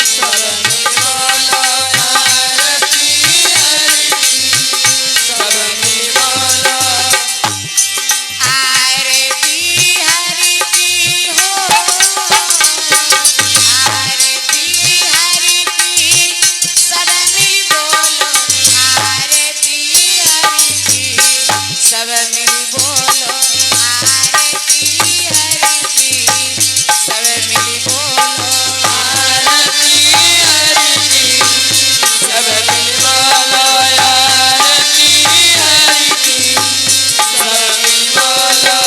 सब मिल बोलो आरती हरि की सब मिल बोलो आरती हरि की हो आरती हरि की सब मिल बोलो आरती हरि की सब मिल बोलो आरती हरि की सब मिल बोलो आरती हरि की सब मिल बोलो आरती हरि की सब मिल बोलो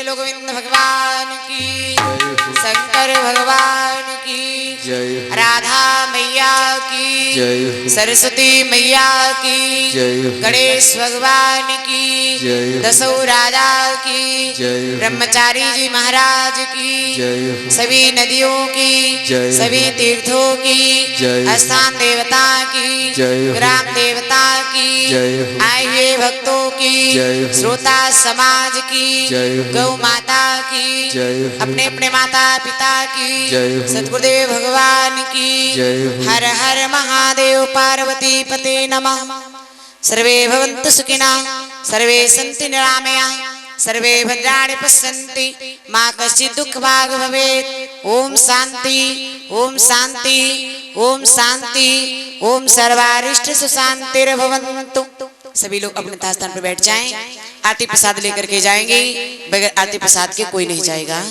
कृष्ण गोविंद भगवान की, जय हो शंकर भगवान की, जय हो राधा मैया की, जय हो सरस्वती मैया की, जय हो गणेश भगवान की, जय हो दसों राजा की, जय हो ब्रह्मचारी जी महाराज की, जय हो सभी नदियों की, जय हो सभी तीर्थों की, जय हो स्थान देवता की, जय हो ग्राम देवता की, जय हो आए हुए भक्तों की, जय हो श्रोता समाज की, जय हो गौ माता की, जय हो अपने अपने माता पिता की, जय हो सतगुरुदेव भगवान की, जय हो हर हर महादेव पार्वती पते नमः। सर्वे भवन्तु सुखिनः, सर्वे सन्तु निरामयाः, सर्वे भद्राणि पश्यन्ति, मा कश्चित् दुःखभाग् भवेत्। ओम शांति, ओम शांति, ओम शांति, ओम सर्वारिष्ट सुशांतिर्भवन्तु। सभी लोग अपने स्थान पर बैठ जाएं। आरती प्रसाद लेकर के जाएंगे, बगैर आरती प्रसाद के कोई नहीं जाएगा।